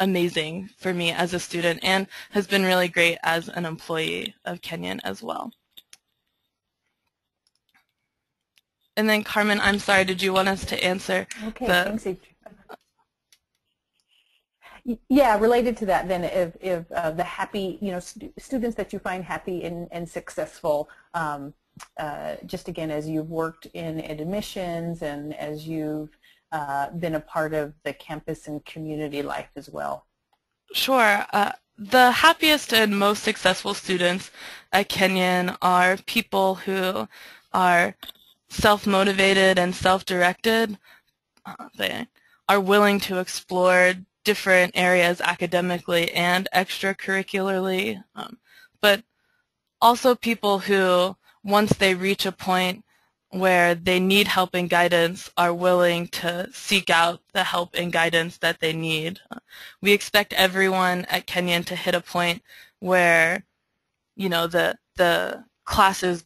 amazing for me as a student, and has been really great as an employee of Kenyon as well. And then Carmen, I'm sorry, did you want us to answer? Okay, thanks, Adrienne. Yeah, related to that then, if the happy, students that you find happy and successful, just again, as you've worked in admissions and as you've been a part of the campus and community life as well. Sure. The happiest and most successful students at Kenyon are people who are self-motivated and self-directed. They are willing to explore different areas academically and extracurricularly, but also people who, once they reach a point where they need help and guidance, are willing to seek out the help and guidance that they need. We expect everyone at Kenyon to hit a point where, you know, the classes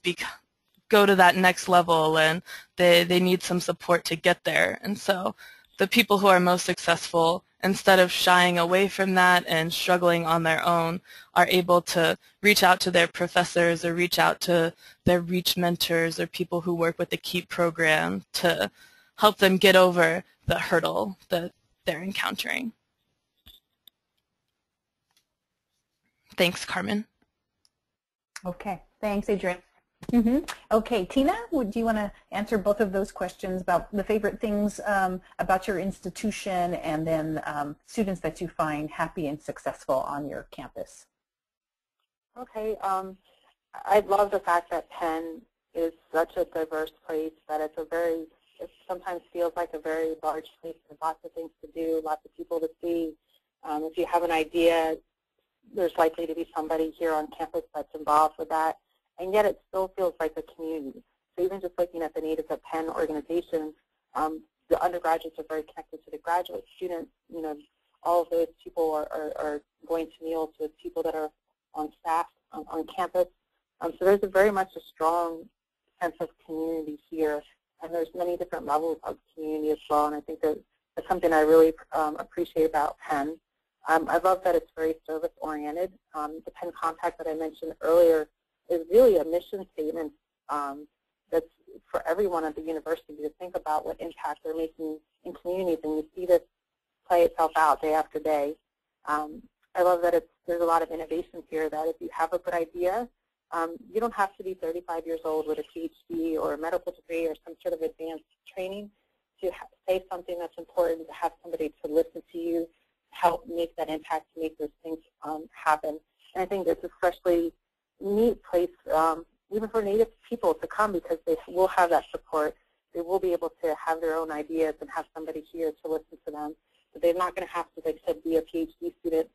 go to that next level and they need some support to get there. And so the people who are most successful, instead of shying away from that and struggling on their own, are able to reach out to their professors or reach out to their REACH mentors or people who work with the KEEP program to help them get over the hurdle that they're encountering. Thanks, Carmen. Okay, thanks, Adrienne. Okay, Tina, do you want to answer both of those questions about the favorite things about your institution and then students that you find happy and successful on your campus? Okay, I love the fact that Penn is such a diverse place, that it sometimes feels like a very large place with lots of things to do, lots of people to see. If you have an idea, there's likely to be somebody here on campus that's involved with that. And yet it still feels like a community. So even just looking at the Natives at Penn organization, the undergraduates are very connected to the graduate students. You know, all of those people are going to meals with people that are on staff on campus. So there's very much a strong sense of community here, and there's many different levels of community as well. And I think that's something I really appreciate about Penn. I love that it's very service-oriented. The Penn Compact that I mentioned earlier is really a mission statement that's for everyone at the university to think about what impact they're making in communities, and you see this play itself out day after day. I love that there's a lot of innovations here, that if you have a good idea, you don't have to be 35 years old with a PhD or a medical degree or some sort of advanced training to say something that's important, to have somebody to listen to you, help make that impact, to make those things happen. And I think it's especially neat place even for Native people to come, because they will have that support. They will be able to have their own ideas and have somebody here to listen to them. But they're not going to have to, like I said, be a PhD student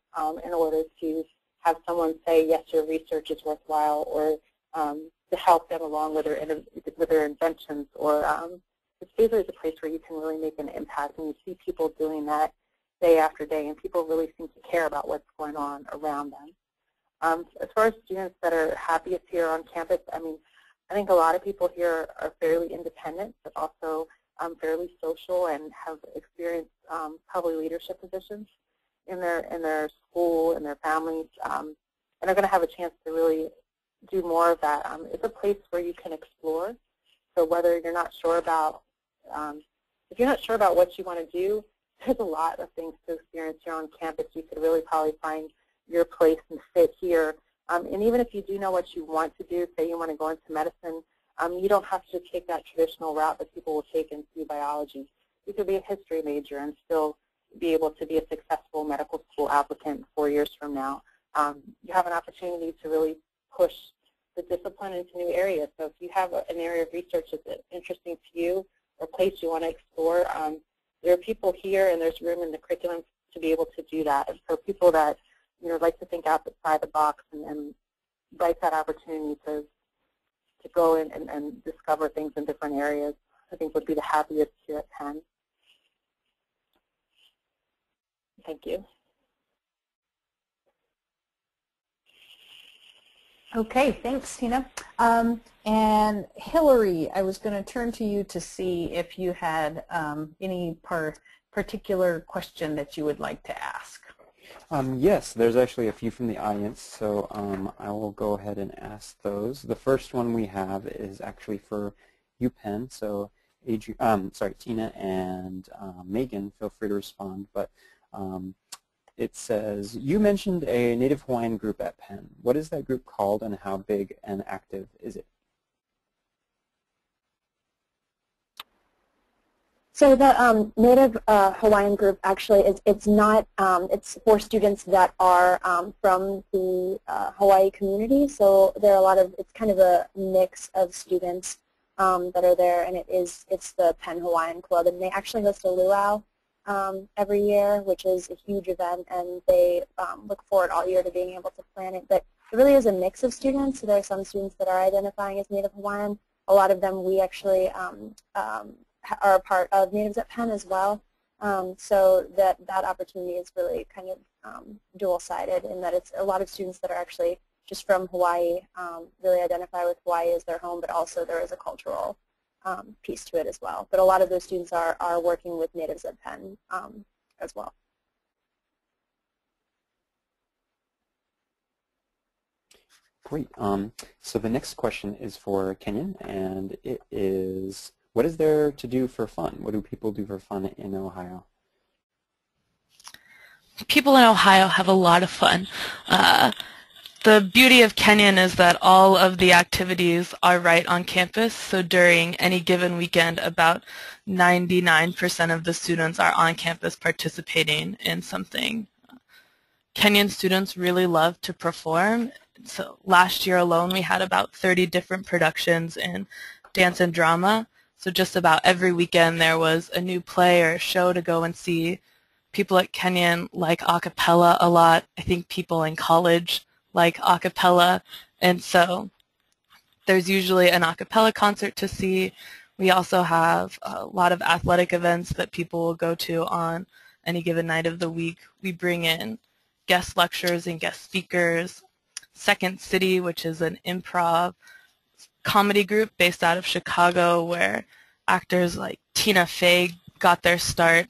in order to have someone say, yes, your research is worthwhile, or to help them along with their inventions. Or it's basically a place where you can really make an impact, and you see people doing that day after day, and people really seem to care about what's going on around them. As far as students that are happiest here on campus, I mean, I think a lot of people here are fairly independent, but also fairly social and have experienced probably leadership positions in their school and their families, and are going to have a chance to really do more of that. It's a place where you can explore. So whether you're not sure about, if you're not sure about what you want to do, there's a lot of things to experience here on campus. You could really probably find your place and fit here. And even if you do know what you want to do, say you want to go into medicine, you don't have to take that traditional route that people will take into biology. You could be a history major and still be able to be a successful medical school applicant 4 years from now. You have an opportunity to really push the discipline into new areas. So if you have an area of research that's interesting to you, or a place you want to explore, there are people here, and there's room in the curriculum to be able to do that. And for people that like to think outside the box and like that opportunity to go and discover things in different areas, I think would be the happiest here at Penn. Thank you. Okay, thanks, Tina. And Hillary, I was going to turn to you to see if you had any particular question that you would like to ask. Yes, there's actually a few from the audience, so I will go ahead and ask those. The first one we have is actually for UPenn, so Tina and Megan, feel free to respond. But it says, you mentioned a Native Hawaiian group at Penn. What is that group called, and how big and active is it? So the Native Hawaiian group actually it's not it's for students that are from the Hawaii community. So there are a lot of, it's kind of a mix of students that are there, and it's the Penn Hawaiian Club, and they actually host a luau every year, which is a huge event, and they look forward all year to being able to plan it. But it really is a mix of students. So there are some students that are identifying as Native Hawaiian. A lot of them we actually are a part of Natives at Penn as well. So that opportunity is really kind of dual-sided in that it's a lot of students that are actually just from Hawaii, really identify with Hawaii as their home, but also there is a cultural piece to it as well. But a lot of those students are working with Natives at Penn as well. Great. So the next question is for Kenyon, and it is, what is there to do for fun? What do people do for fun in Ohio? People in Ohio have a lot of fun. The beauty of Kenyon is that all of the activities are right on campus, so during any given weekend, about 99% of the students are on campus participating in something. Kenyon students really love to perform. So last year alone, we had about 30 different productions in dance and drama. So just about every weekend there was a new play or a show to go and see. People at Kenyon like a cappella a lot. I think people in college like a cappella, and so there's usually an a cappella concert to see. We also have a lot of athletic events that people will go to on any given night of the week. We bring in guest lecturers and guest speakers. Second City, which is an improv comedy group based out of Chicago where actors like Tina Fey got their start,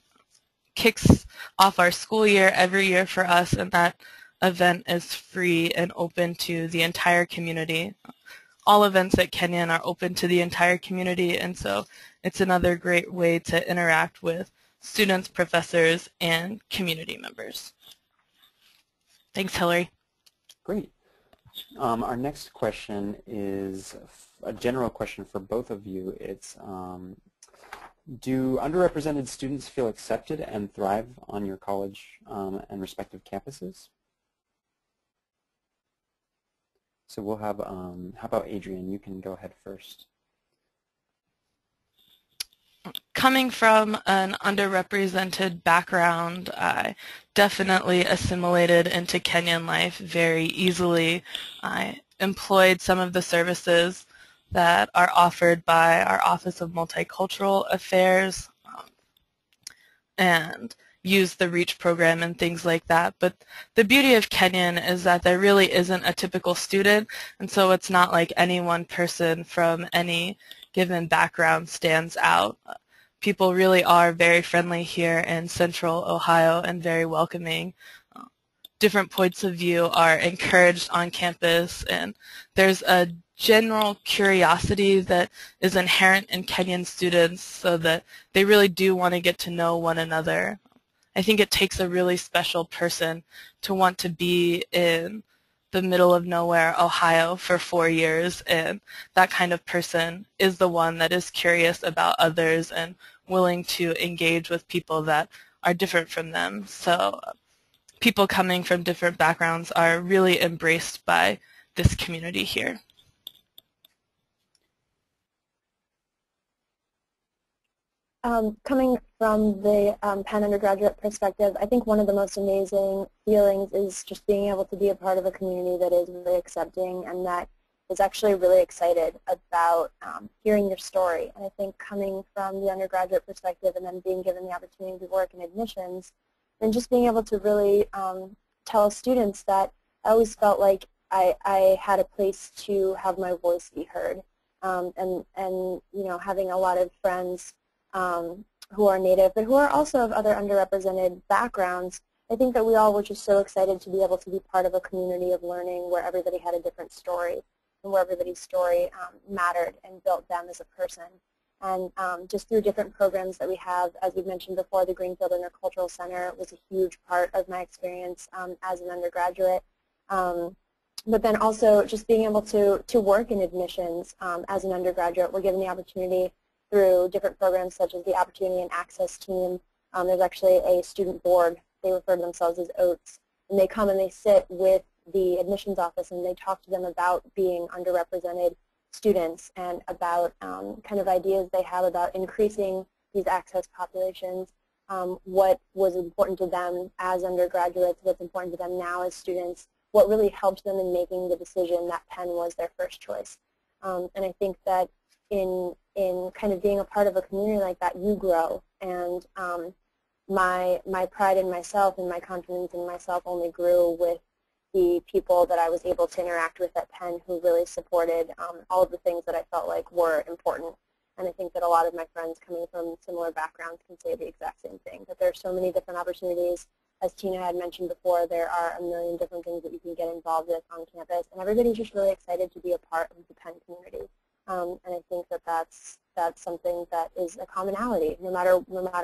kicks off our school year every year for us, and that event is free and open to the entire community. All events at Kenyon are open to the entire community, and so it's another great way to interact with students, professors, and community members. Thanks, Hillary. Great. Our next question is a general question for both of you. It's, do underrepresented students feel accepted and thrive on your college and respective campuses? So we'll have, how about Adrienne? You can go ahead first. Coming from an underrepresented background, I definitely assimilated into Kenyan life very easily. I employed some of the services that are offered by our Office of Multicultural Affairs and used the REACH program and things like that. But the beauty of Kenyon is that there really isn't a typical student, and so it's not like any one person from any given background stands out. People really are very friendly here in Central Ohio and very welcoming. Different points of view are encouraged on campus, and there's a general curiosity that is inherent in Kenyan students so that they really do want to get to know one another. I think it takes a really special person to want to be in the middle of nowhere, Ohio, for 4 years, and that kind of person is the one that is curious about others and willing to engage with people that are different from them. So people coming from different backgrounds are really embraced by this community here. Coming from the Penn undergraduate perspective, I think one of the most amazing feelings is just being able to be a part of a community that is really accepting and that is actually really excited about hearing your story. And I think coming from the undergraduate perspective and then being given the opportunity to work in admissions, and just being able to really tell students that I always felt like I had a place to have my voice be heard. And you know, having a lot of friends who are Native, but who are also of other underrepresented backgrounds, I think that we all were just so excited to be able to be part of a community of learning where everybody had a different story and where everybody's story mattered and built them as a person. And just through different programs that we have, as we mentioned before, the Greenfield Intercultural Center was a huge part of my experience as an undergraduate. But then also just being able to work in admissions as an undergraduate, we're given the opportunity through different programs such as the Opportunity and Access Team. There's actually a student board. They refer to themselves as OATS. And they come and they sit with the admissions office and they talk to them about being underrepresented students and about kind of ideas they have about increasing these access populations, what was important to them as undergraduates, what's important to them now as students, what really helped them in making the decision that Penn was their first choice. And I think that in kind of being a part of a community like that, you grow. And my pride in myself and my confidence in myself only grew with the people that I was able to interact with at Penn who really supported all of the things that I felt like were important. And I think that a lot of my friends coming from similar backgrounds can say the exact same thing, that there are so many different opportunities. As Tina had mentioned before, there are a million different things that you can get involved with on campus, and everybody's just really excited to be a part of the Penn community. And I think that that's something that is a commonality. No matter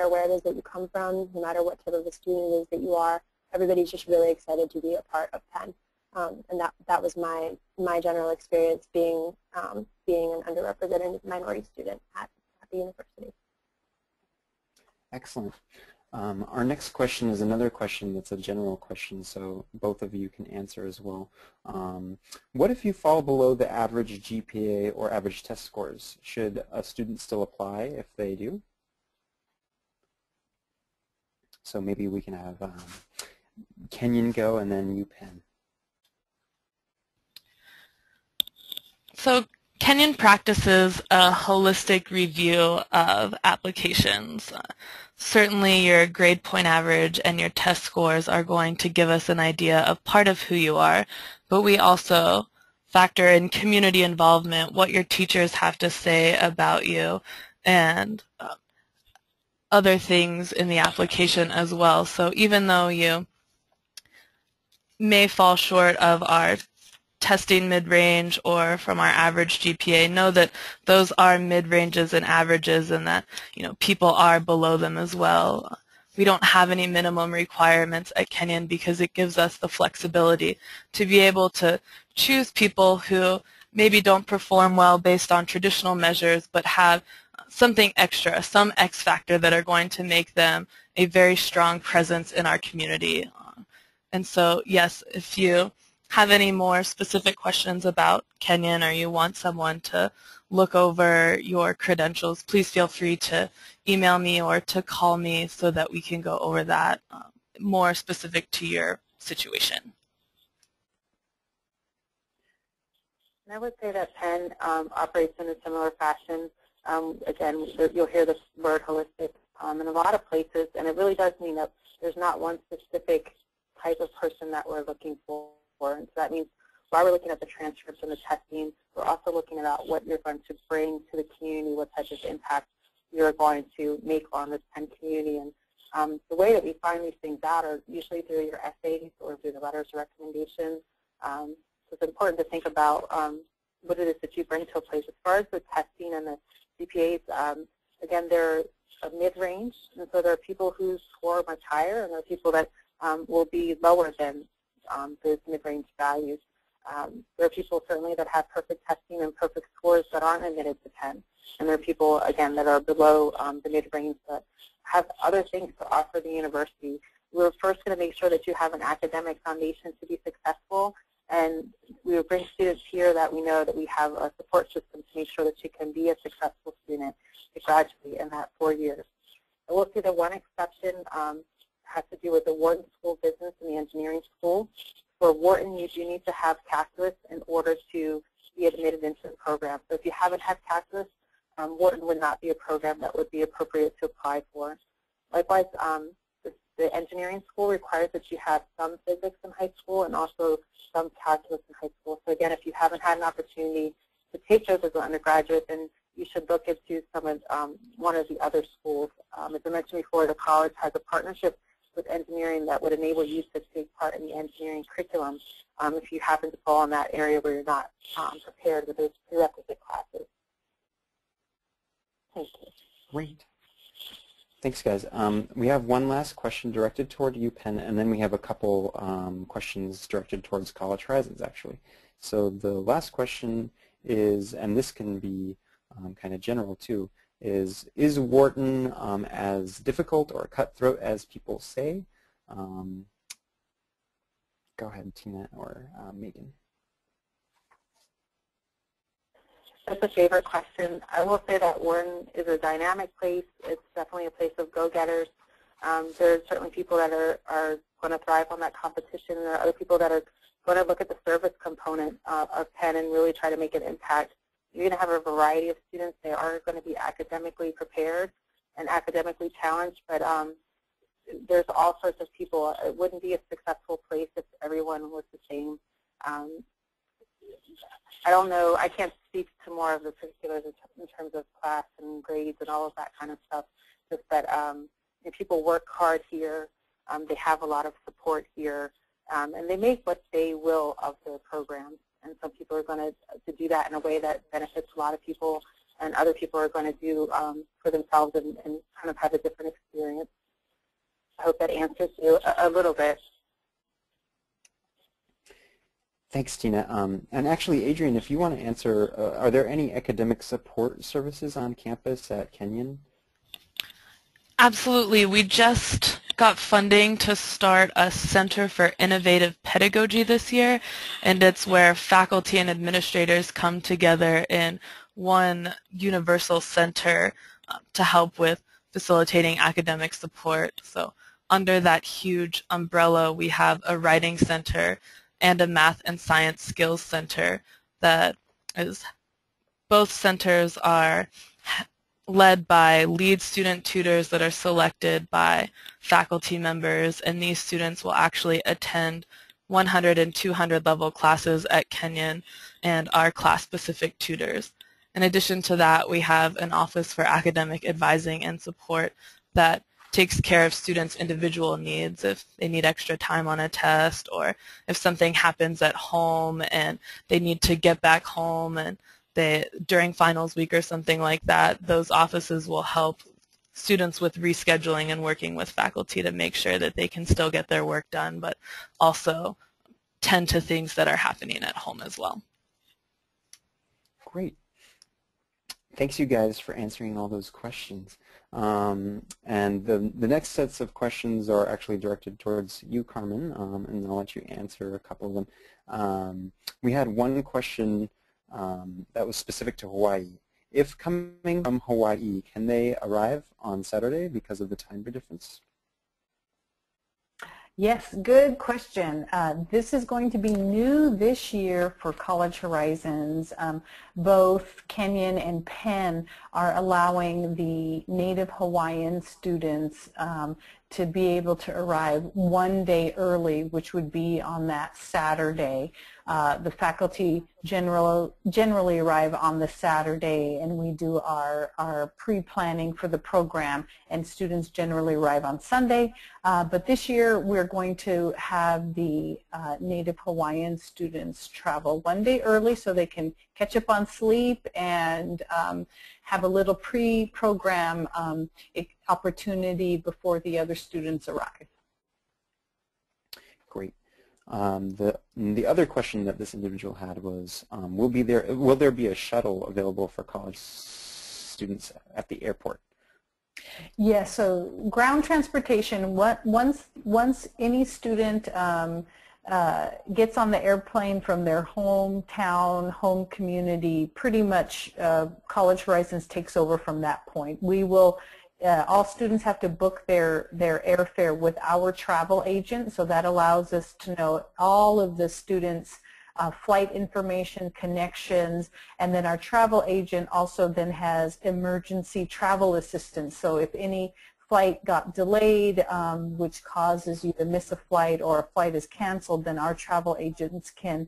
where it is that you come from, no matter what type of a student it is that you are, everybody's just really excited to be a part of Penn. And that was my general experience being an underrepresented minority student at the university. Excellent. Our next question is another question that's a general question, so both of you can answer as well. What if you fall below the average GPA or average test scores? Should a student still apply if they do? So maybe we can have Kenyon go and then you, Penn. So Kenyon practices a holistic review of applications. Certainly your grade point average and your test scores are going to give us an idea of part of who you are, but we also factor in community involvement, what your teachers have to say about you, and other things in the application as well. So even though you may fall short of our testing mid-range or from our average GPA, know that those are mid-ranges and averages, and that people are below them as well. We don't have any minimum requirements at Kenyon because it gives us the flexibility to be able to choose people who maybe don't perform well based on traditional measures but have something extra, some X factor that are going to make them a very strong presence in our community. And so, yes, if you have any more specific questions about Kenyon or you want someone to look over your credentials, please feel free to email me or to call me so that we can go over that more specific to your situation. And I would say that Penn operates in a similar fashion. Again, you'll hear the word holistic in a lot of places, and it really does mean that there's not one specific type of person that we're looking for. And so that means while we're looking at the transcripts and the testing, we're also looking about what you're going to bring to the community, what type of impact you're going to make on this Penn community. And the way that we find these things out are usually through your essays or through the letters of recommendation. So it's important to think about what it is that you bring to a place. As far as the testing and the GPAs, again, they're a mid-range, and so there are people who score much higher, and there are people that will be lower than those mid-range values. There are people certainly that have perfect testing and perfect scores that aren't admitted to Penn, and there are people, again, that are below the mid-range that have other things to offer the university. We're first going to make sure that you have an academic foundation to be successful, and we will bring students here that we know that we have a support system to make sure that you can be a successful student to graduate in that 4 years. And we'll see that one exception has to do with the Wharton School of Business and the Engineering School. For Wharton, you do need to have calculus in order to be admitted into the program. So if you haven't had calculus, Wharton would not be a program that would be appropriate to apply for. Likewise, the engineering school requires that you have some physics in high school and also some calculus in high school. So again, if you haven't had an opportunity to take those as an undergraduate, then you should look into one of the other schools. As I mentioned before, the college has a partnership with engineering that would enable you to take part in the engineering curriculum if you happen to fall in that area where you're not prepared with those prerequisite classes. Thank you. Great. Thanks, guys. We have one last question directed toward you, Penn, and then we have a couple questions directed towards College Horizons, actually. So the last question is, and this can be kind of general too, is Wharton as difficult or cutthroat as people say? Go ahead, Tina or Megan. That's a favorite question. I will say that Wharton is a dynamic place. It's definitely a place of go-getters. There's certainly people that are going to thrive on that competition, and there are other people that are going to look at the service component of Penn and really try to make an impact. You're going to have a variety of students. They are going to be academically prepared and academically challenged, but there's all sorts of people. It wouldn't be a successful place if everyone was the same. I don't know, I can't speak to more of the particulars in terms of class and grades and all of that kind of stuff, just that people work hard here, they have a lot of support here, and they make what they will of their programs. And some people are going to do that in a way that benefits a lot of people, and other people are going to do for themselves and kind of have a different experience. I hope that answers you a little bit. Thanks, Tina. And actually, Adrienne, if you want to answer, are there any academic support services on campus at Kenyon? Absolutely. We just got funding to start a Center for Innovative Pedagogy this year, and it's where faculty and administrators come together in one universal center to help with facilitating academic support. So under that huge umbrella, we have a writing center and a math and science skills center that is, both centers are led by lead student tutors that are selected by faculty members, and these students will actually attend 100 and 200 level classes at Kenyon and are class-specific tutors. In addition to that, we have an Office for Academic Advising and Support that takes care of students' individual needs. If they need extra time on a test, or if something happens at home and they need to get back home and during finals week or something like that, those offices will help students with rescheduling and working with faculty to make sure that they can still get their work done, but also tend to things that are happening at home as well. Great. Thanks, you guys, for answering all those questions. And the next sets of questions are actually directed towards you, Carmen, and I'll let you answer a couple of them. We had one question that was specific to Hawaii. If coming from Hawaii, can they arrive on Saturday because of the time difference? Yes, good question. This is going to be new this year for College Horizons. Both Kenyon and Penn are allowing the Native Hawaiian students to be able to arrive one day early, which would be on that Saturday. The faculty generally arrive on the Saturday, and we do our pre-planning for the program, and students generally arrive on Sunday. But this year we're going to have the Native Hawaiian students travel one day early so they can catch up on sleep and have a little pre-program opportunity before the other students arrive. Great. The other question that this individual had was, will there be a shuttle available for college students at the airport? Yes, so ground transportation, once any student gets on the airplane from their hometown, home community, pretty much College Horizons takes over from that point. We will all students have to book their airfare with our travel agent, so that allows us to know all of the students' flight information, connections, and then our travel agent also then has emergency travel assistance. So if any flight got delayed, which causes you to miss a flight, or a flight is canceled, then our travel agents can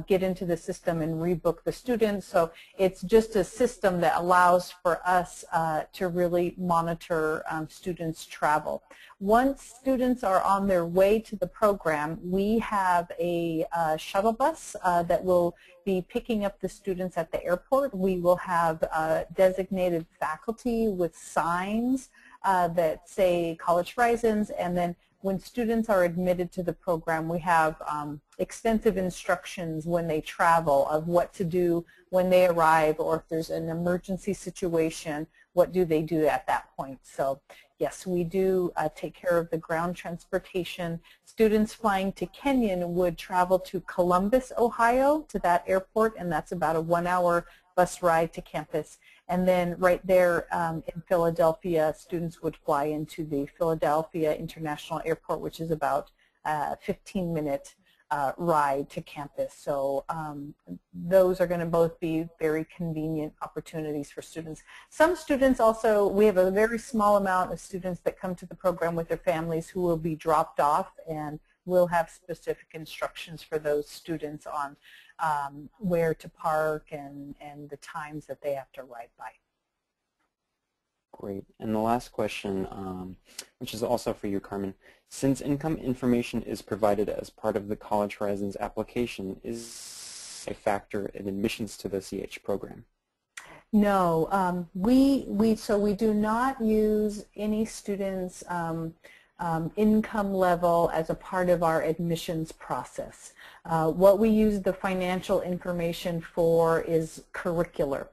get into the system and rebook the students. So it's just a system that allows for us to really monitor students' travel. Once students are on their way to the program, we have a shuttle bus that will be picking up the students at the airport. We will have designated faculty with signs that say College Horizons, and then when students are admitted to the program, we have extensive instructions when they travel of what to do when they arrive, or if there's an emergency situation, what do they do at that point. So yes, we do take care of the ground transportation. Students flying to Kenyon would travel to Columbus, Ohio, to that airport, and that's about a 1-hour bus ride to campus. And then right there in Philadelphia, students would fly into the Philadelphia International Airport, which is about a 15-minute ride to campus. So those are going to both be very convenient opportunities for students. Some students also, we have a very small amount of students that come to the program with their families who will be dropped off, and we'll have specific instructions for those students on where to park and the times that they have to ride by. Great. And the last question, which is also for you, Carmen. Since income information is provided as part of the College Horizons application, is a factor in admissions to the CH program? No, so we do not use any students' income level as a part of our admissions process. What we use the financial information for is curricular.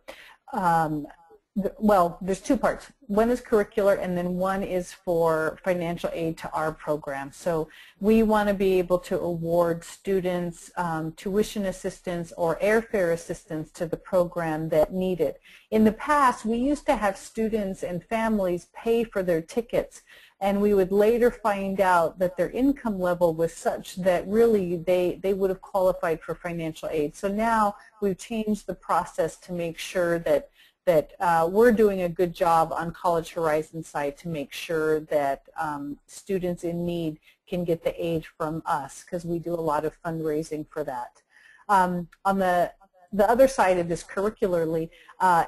Well, there's two parts. One is curricular, and then one is for financial aid to our program. So we want to be able to award students tuition assistance or airfare assistance to the program that need it. In the past, we used to have students and families pay for their tickets, and we would later find out that their income level was such that really they would have qualified for financial aid. So now we've changed the process to make sure that we're doing a good job on College Horizons side to make sure that students in need can get the aid from us, because we do a lot of fundraising for that. On the other side of this curricularly,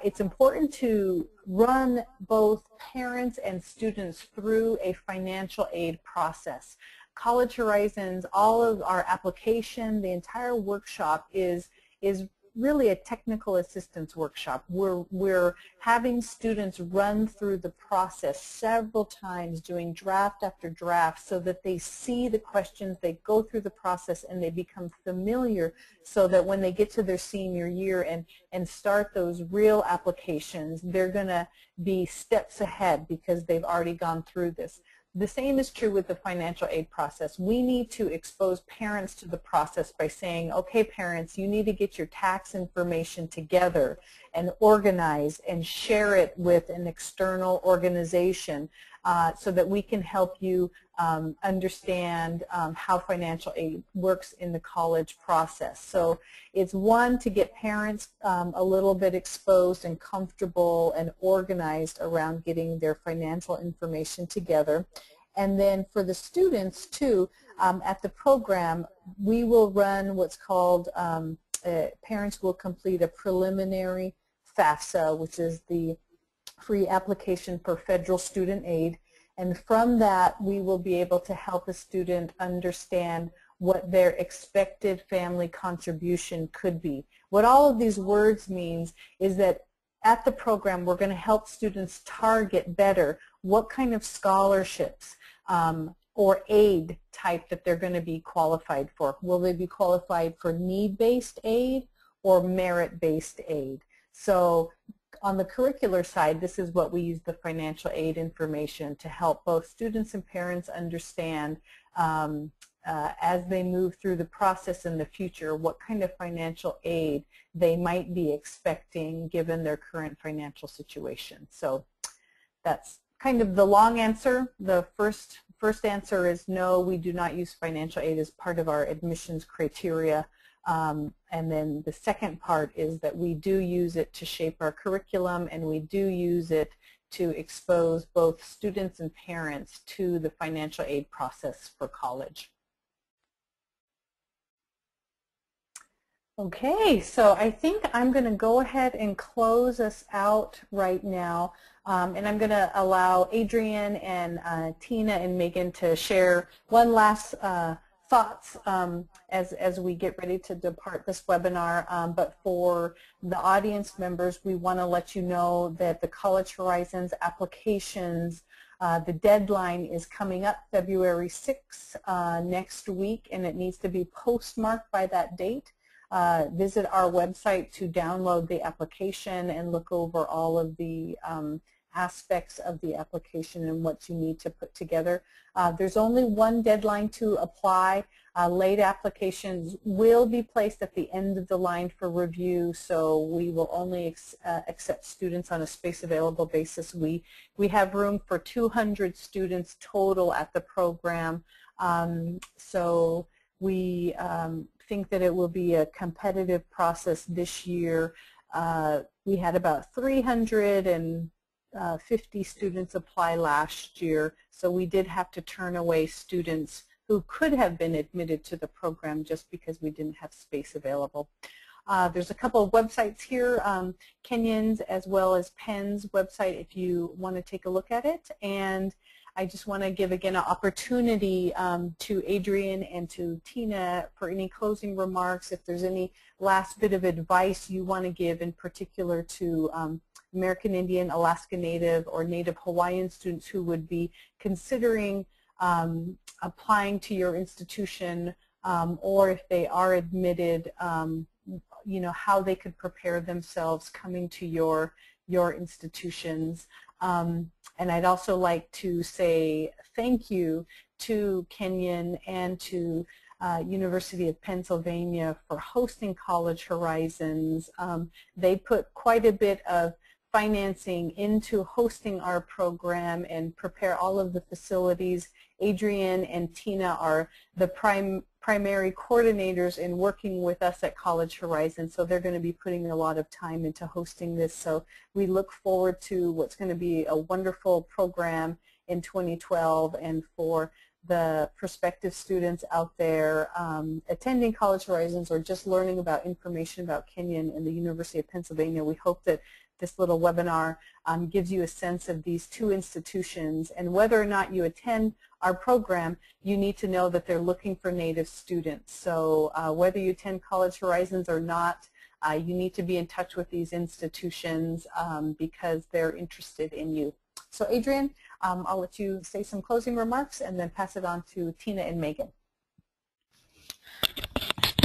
it's important to run both parents and students through a financial aid process. College Horizons, all of our application, the entire workshop is really a technical assistance workshop. We're having students run through the process several times, doing draft after draft, so that they see the questions, they go through the process, and they become familiar, so that when they get to their senior year and start those real applications, they're going to be steps ahead because they've already gone through this. The same is true with the financial aid process. We need to expose parents to the process by saying, okay, parents, you need to get your tax information together and organize and share it with an external organization so that we can help you understand how financial aid works in the college process. So it's one, to get parents a little bit exposed and comfortable and organized around getting their financial information together. And then for the students too, at the program, we will run what's called, parents will complete a preliminary FAFSA, which is the free application for federal student aid. And from that, we will be able to help a student understand what their expected family contribution could be. What all of these words means is that at the program, we're going to help students target better what kind of scholarships or aid type that they're going to be qualified for. Will they be qualified for need-based aid or merit-based aid? So on the curricular side, this is what we use the financial aid information to help both students and parents understand as they move through the process in the future what kind of financial aid they might be expecting given their current financial situation. So that's kind of the long answer. The first answer is no, we do not use financial aid as part of our admissions criteria. And then the second part is that we do use it to shape our curriculum, and we do use it to expose both students and parents to the financial aid process for college. Okay, so I think I'm going to go ahead and close us out right now, and I'm going to allow Adrienne and Tina and Megan to share one last thoughts as we get ready to depart this webinar. But for the audience members, we want to let you know that the College Horizons applications, the deadline is coming up February 6th next week, and it needs to be postmarked by that date. Visit our website to download the application and look over all of the aspects of the application and what you need to put together. There's only one deadline to apply. Late applications will be placed at the end of the line for review, so we will only accept students on a space available basis. We have room for 200 students total at the program, so We think that it will be a competitive process this year. We had about 350 students apply last year, so we did have to turn away students who could have been admitted to the program just because we didn't have space available. There's a couple of websites here, Kenyon's as well as Penn's website if you want to take a look at it. And I just want to give again an opportunity to Adrienne and to Tina for any closing remarks. If there's any last bit of advice you want to give in particular to American Indian, Alaska Native, or Native Hawaiian students who would be considering applying to your institution, or if they are admitted, you know, how they could prepare themselves coming to your institutions. And I'd also like to say thank you to Kenyon and to University of Pennsylvania for hosting College Horizons. They put quite a bit of financing into hosting our program and prepare all of the facilities. Adrienne and Tina are the primary coordinators in working with us at College Horizons, so they're going to be putting a lot of time into hosting this. So we look forward to what's going to be a wonderful program in 2012, and for the prospective students out there attending College Horizons or just learning about information about Kenyon and the University of Pennsylvania, we hope that this little webinar gives you a sense of these two institutions, and whether or not you attend our program, you need to know that they're looking for Native students. So whether you attend College Horizons or not, you need to be in touch with these institutions because they're interested in you. So Adrienne, I'll let you say some closing remarks and then pass it on to Tina and Megan.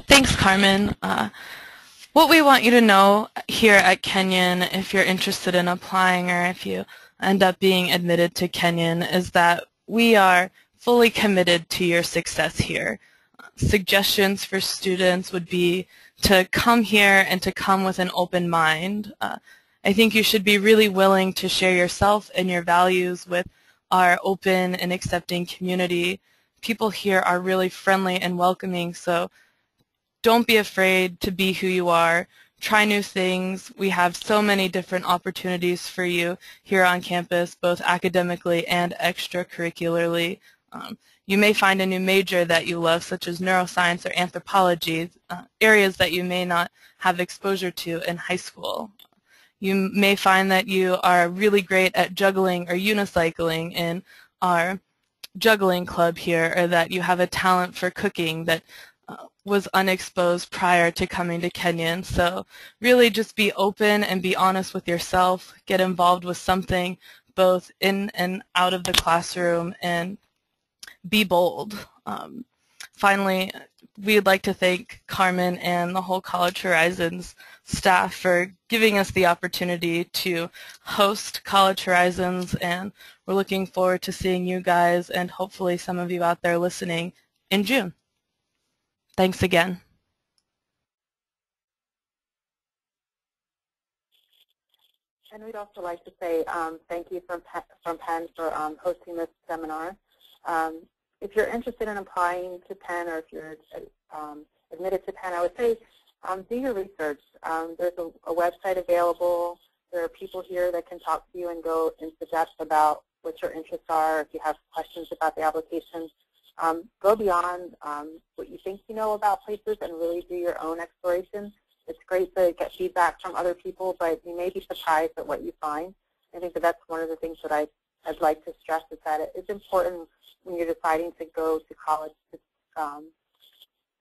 Thanks, Carmen. What we want you to know here at Kenyon, if you're interested in applying or if you end up being admitted to Kenyon, is that we are fully committed to your success here. Suggestions for students would be to come here and to come with an open mind. I think you should be really willing to share yourself and your values with our open and accepting community. People here are really friendly and welcoming, so don't be afraid to be who you are. Try new things. We have so many different opportunities for you here on campus, both academically and extracurricularly. You may find a new major that you love, such as neuroscience or anthropology, areas that you may not have exposure to in high school. You may find that you are really great at juggling or unicycling in our juggling club here, or that you have a talent for cooking that was unexposed prior to coming to Kenyon. So really just be open and be honest with yourself, get involved with something both in and out of the classroom, and be bold. Finally, we'd like to thank Carmen and the whole College Horizons staff for giving us the opportunity to host College Horizons, and we're looking forward to seeing you guys and hopefully some of you out there listening in June. Thanks again. And we'd also like to say thank you from Penn for hosting this seminar. If you're interested in applying to Penn, or if you're admitted to Penn, I would say do your research. There's a website available. There are people here that can talk to you and go into depth about what your interests are. If you have questions about the application, go beyond what you think you know about places and really do your own exploration. It's great to get feedback from other people, but you may be surprised at what you find. I think that that's one of the things that I'd like to stress, is that it's important when you're deciding to go to college to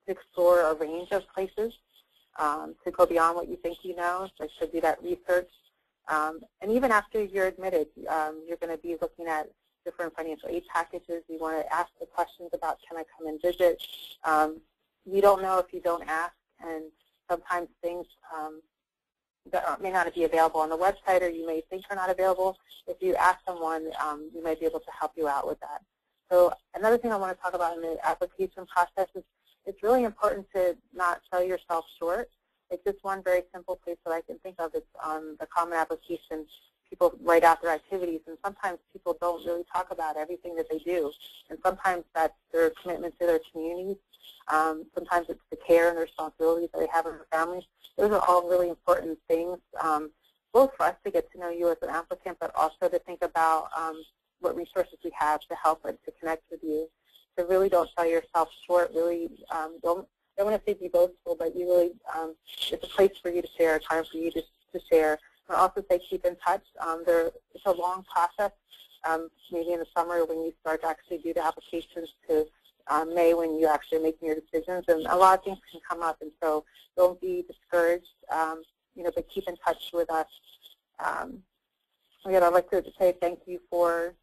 explore a range of places, to go beyond what you think you know, so to do that research. And even after you're admitted, you're going to be looking at different financial aid packages. You want to ask the questions about, can I come and visit? You don't know if you don't ask, and sometimes things that may not be available on the website, or you may think are not available. If you ask someone, you may be able to help you out with that. So another thing I want to talk about in the application process is it's really important to not sell yourself short. It's just one very simple place that I can think of. It's on the Common Application. people write out their activities, and sometimes people don't really talk about everything that they do. And sometimes that's their commitment to their communities. Sometimes it's the care and the responsibilities that they have in their families. Those are all really important things, both for us to get to know you as an applicant, but also to think about what resources we have to help and to connect with you. So really don't sell yourself short. Really don't want to say be boastful, but you really, it's a place for you to share, a time for you to share. But also say keep in touch. It's a long process, maybe in the summer when you start to actually do the applications to May when you actually are making your decisions. And a lot of things can come up, and so don't be discouraged, but keep in touch with us. Again, I'd like to say thank you for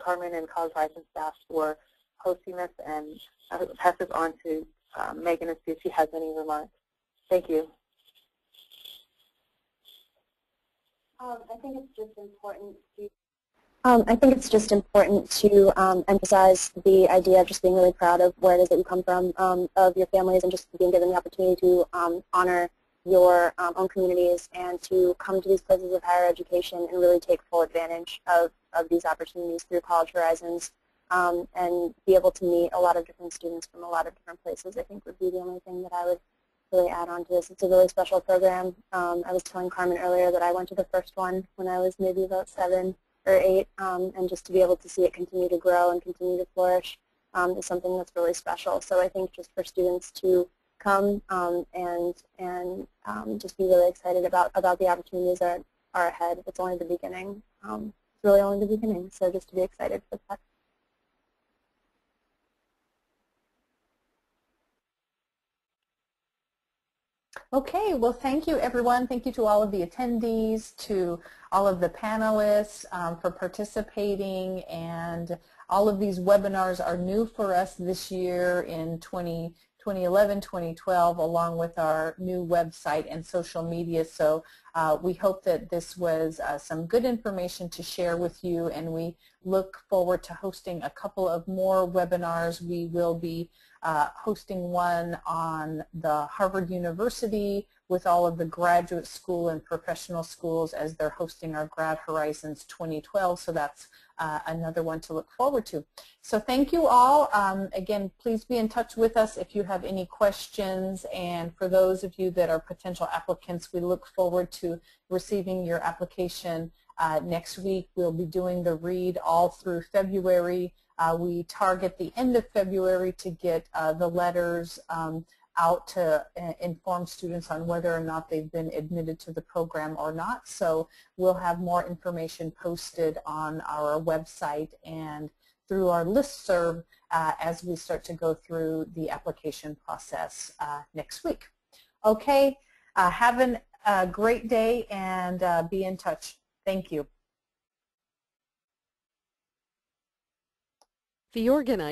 Carmen and College Horizons staff for hosting this, and I'll pass this on to Megan and see if she has any remarks. Thank you. I think it's just important to emphasize the idea of just being really proud of where it is that you come from, of your families, and just being given the opportunity to honor your own communities and to come to these places of higher education and really take full advantage of these opportunities through College Horizons, and be able to meet a lot of different students from a lot of different places, I think would be the only thing that I would really add on to this. It's a really special program. I was telling Carmen earlier that I went to the first one when I was maybe about 7 or 8, and just to be able to see it continue to grow and continue to flourish is something that's really special. So I think just for students to come and just be really excited about the opportunities that are ahead. It's only the beginning. It's really only the beginning, so just to be excited for that. Okay, well, thank you, everyone. Thank you to all of the attendees, to all of the panelists for participating, and all of these webinars are new for us this year in 2011, 2012, along with our new website and social media. So we hope that this was some good information to share with you, and we look forward to hosting a couple of more webinars. We will be hosting one on the Harvard University with all of the graduate school and professional schools as they're hosting our Grad Horizons 2012. So that's another one to look forward to. So thank you all. Again, please be in touch with us if you have any questions. And for those of you that are potential applicants, we look forward to receiving your application next week. We'll be doing the read all through February. We target the end of February to get the letters out to inform students on whether or not they've been admitted to the program or not. So we'll have more information posted on our website and through our listserv as we start to go through the application process next week. Okay, have a great day, and be in touch. Thank you. The organizer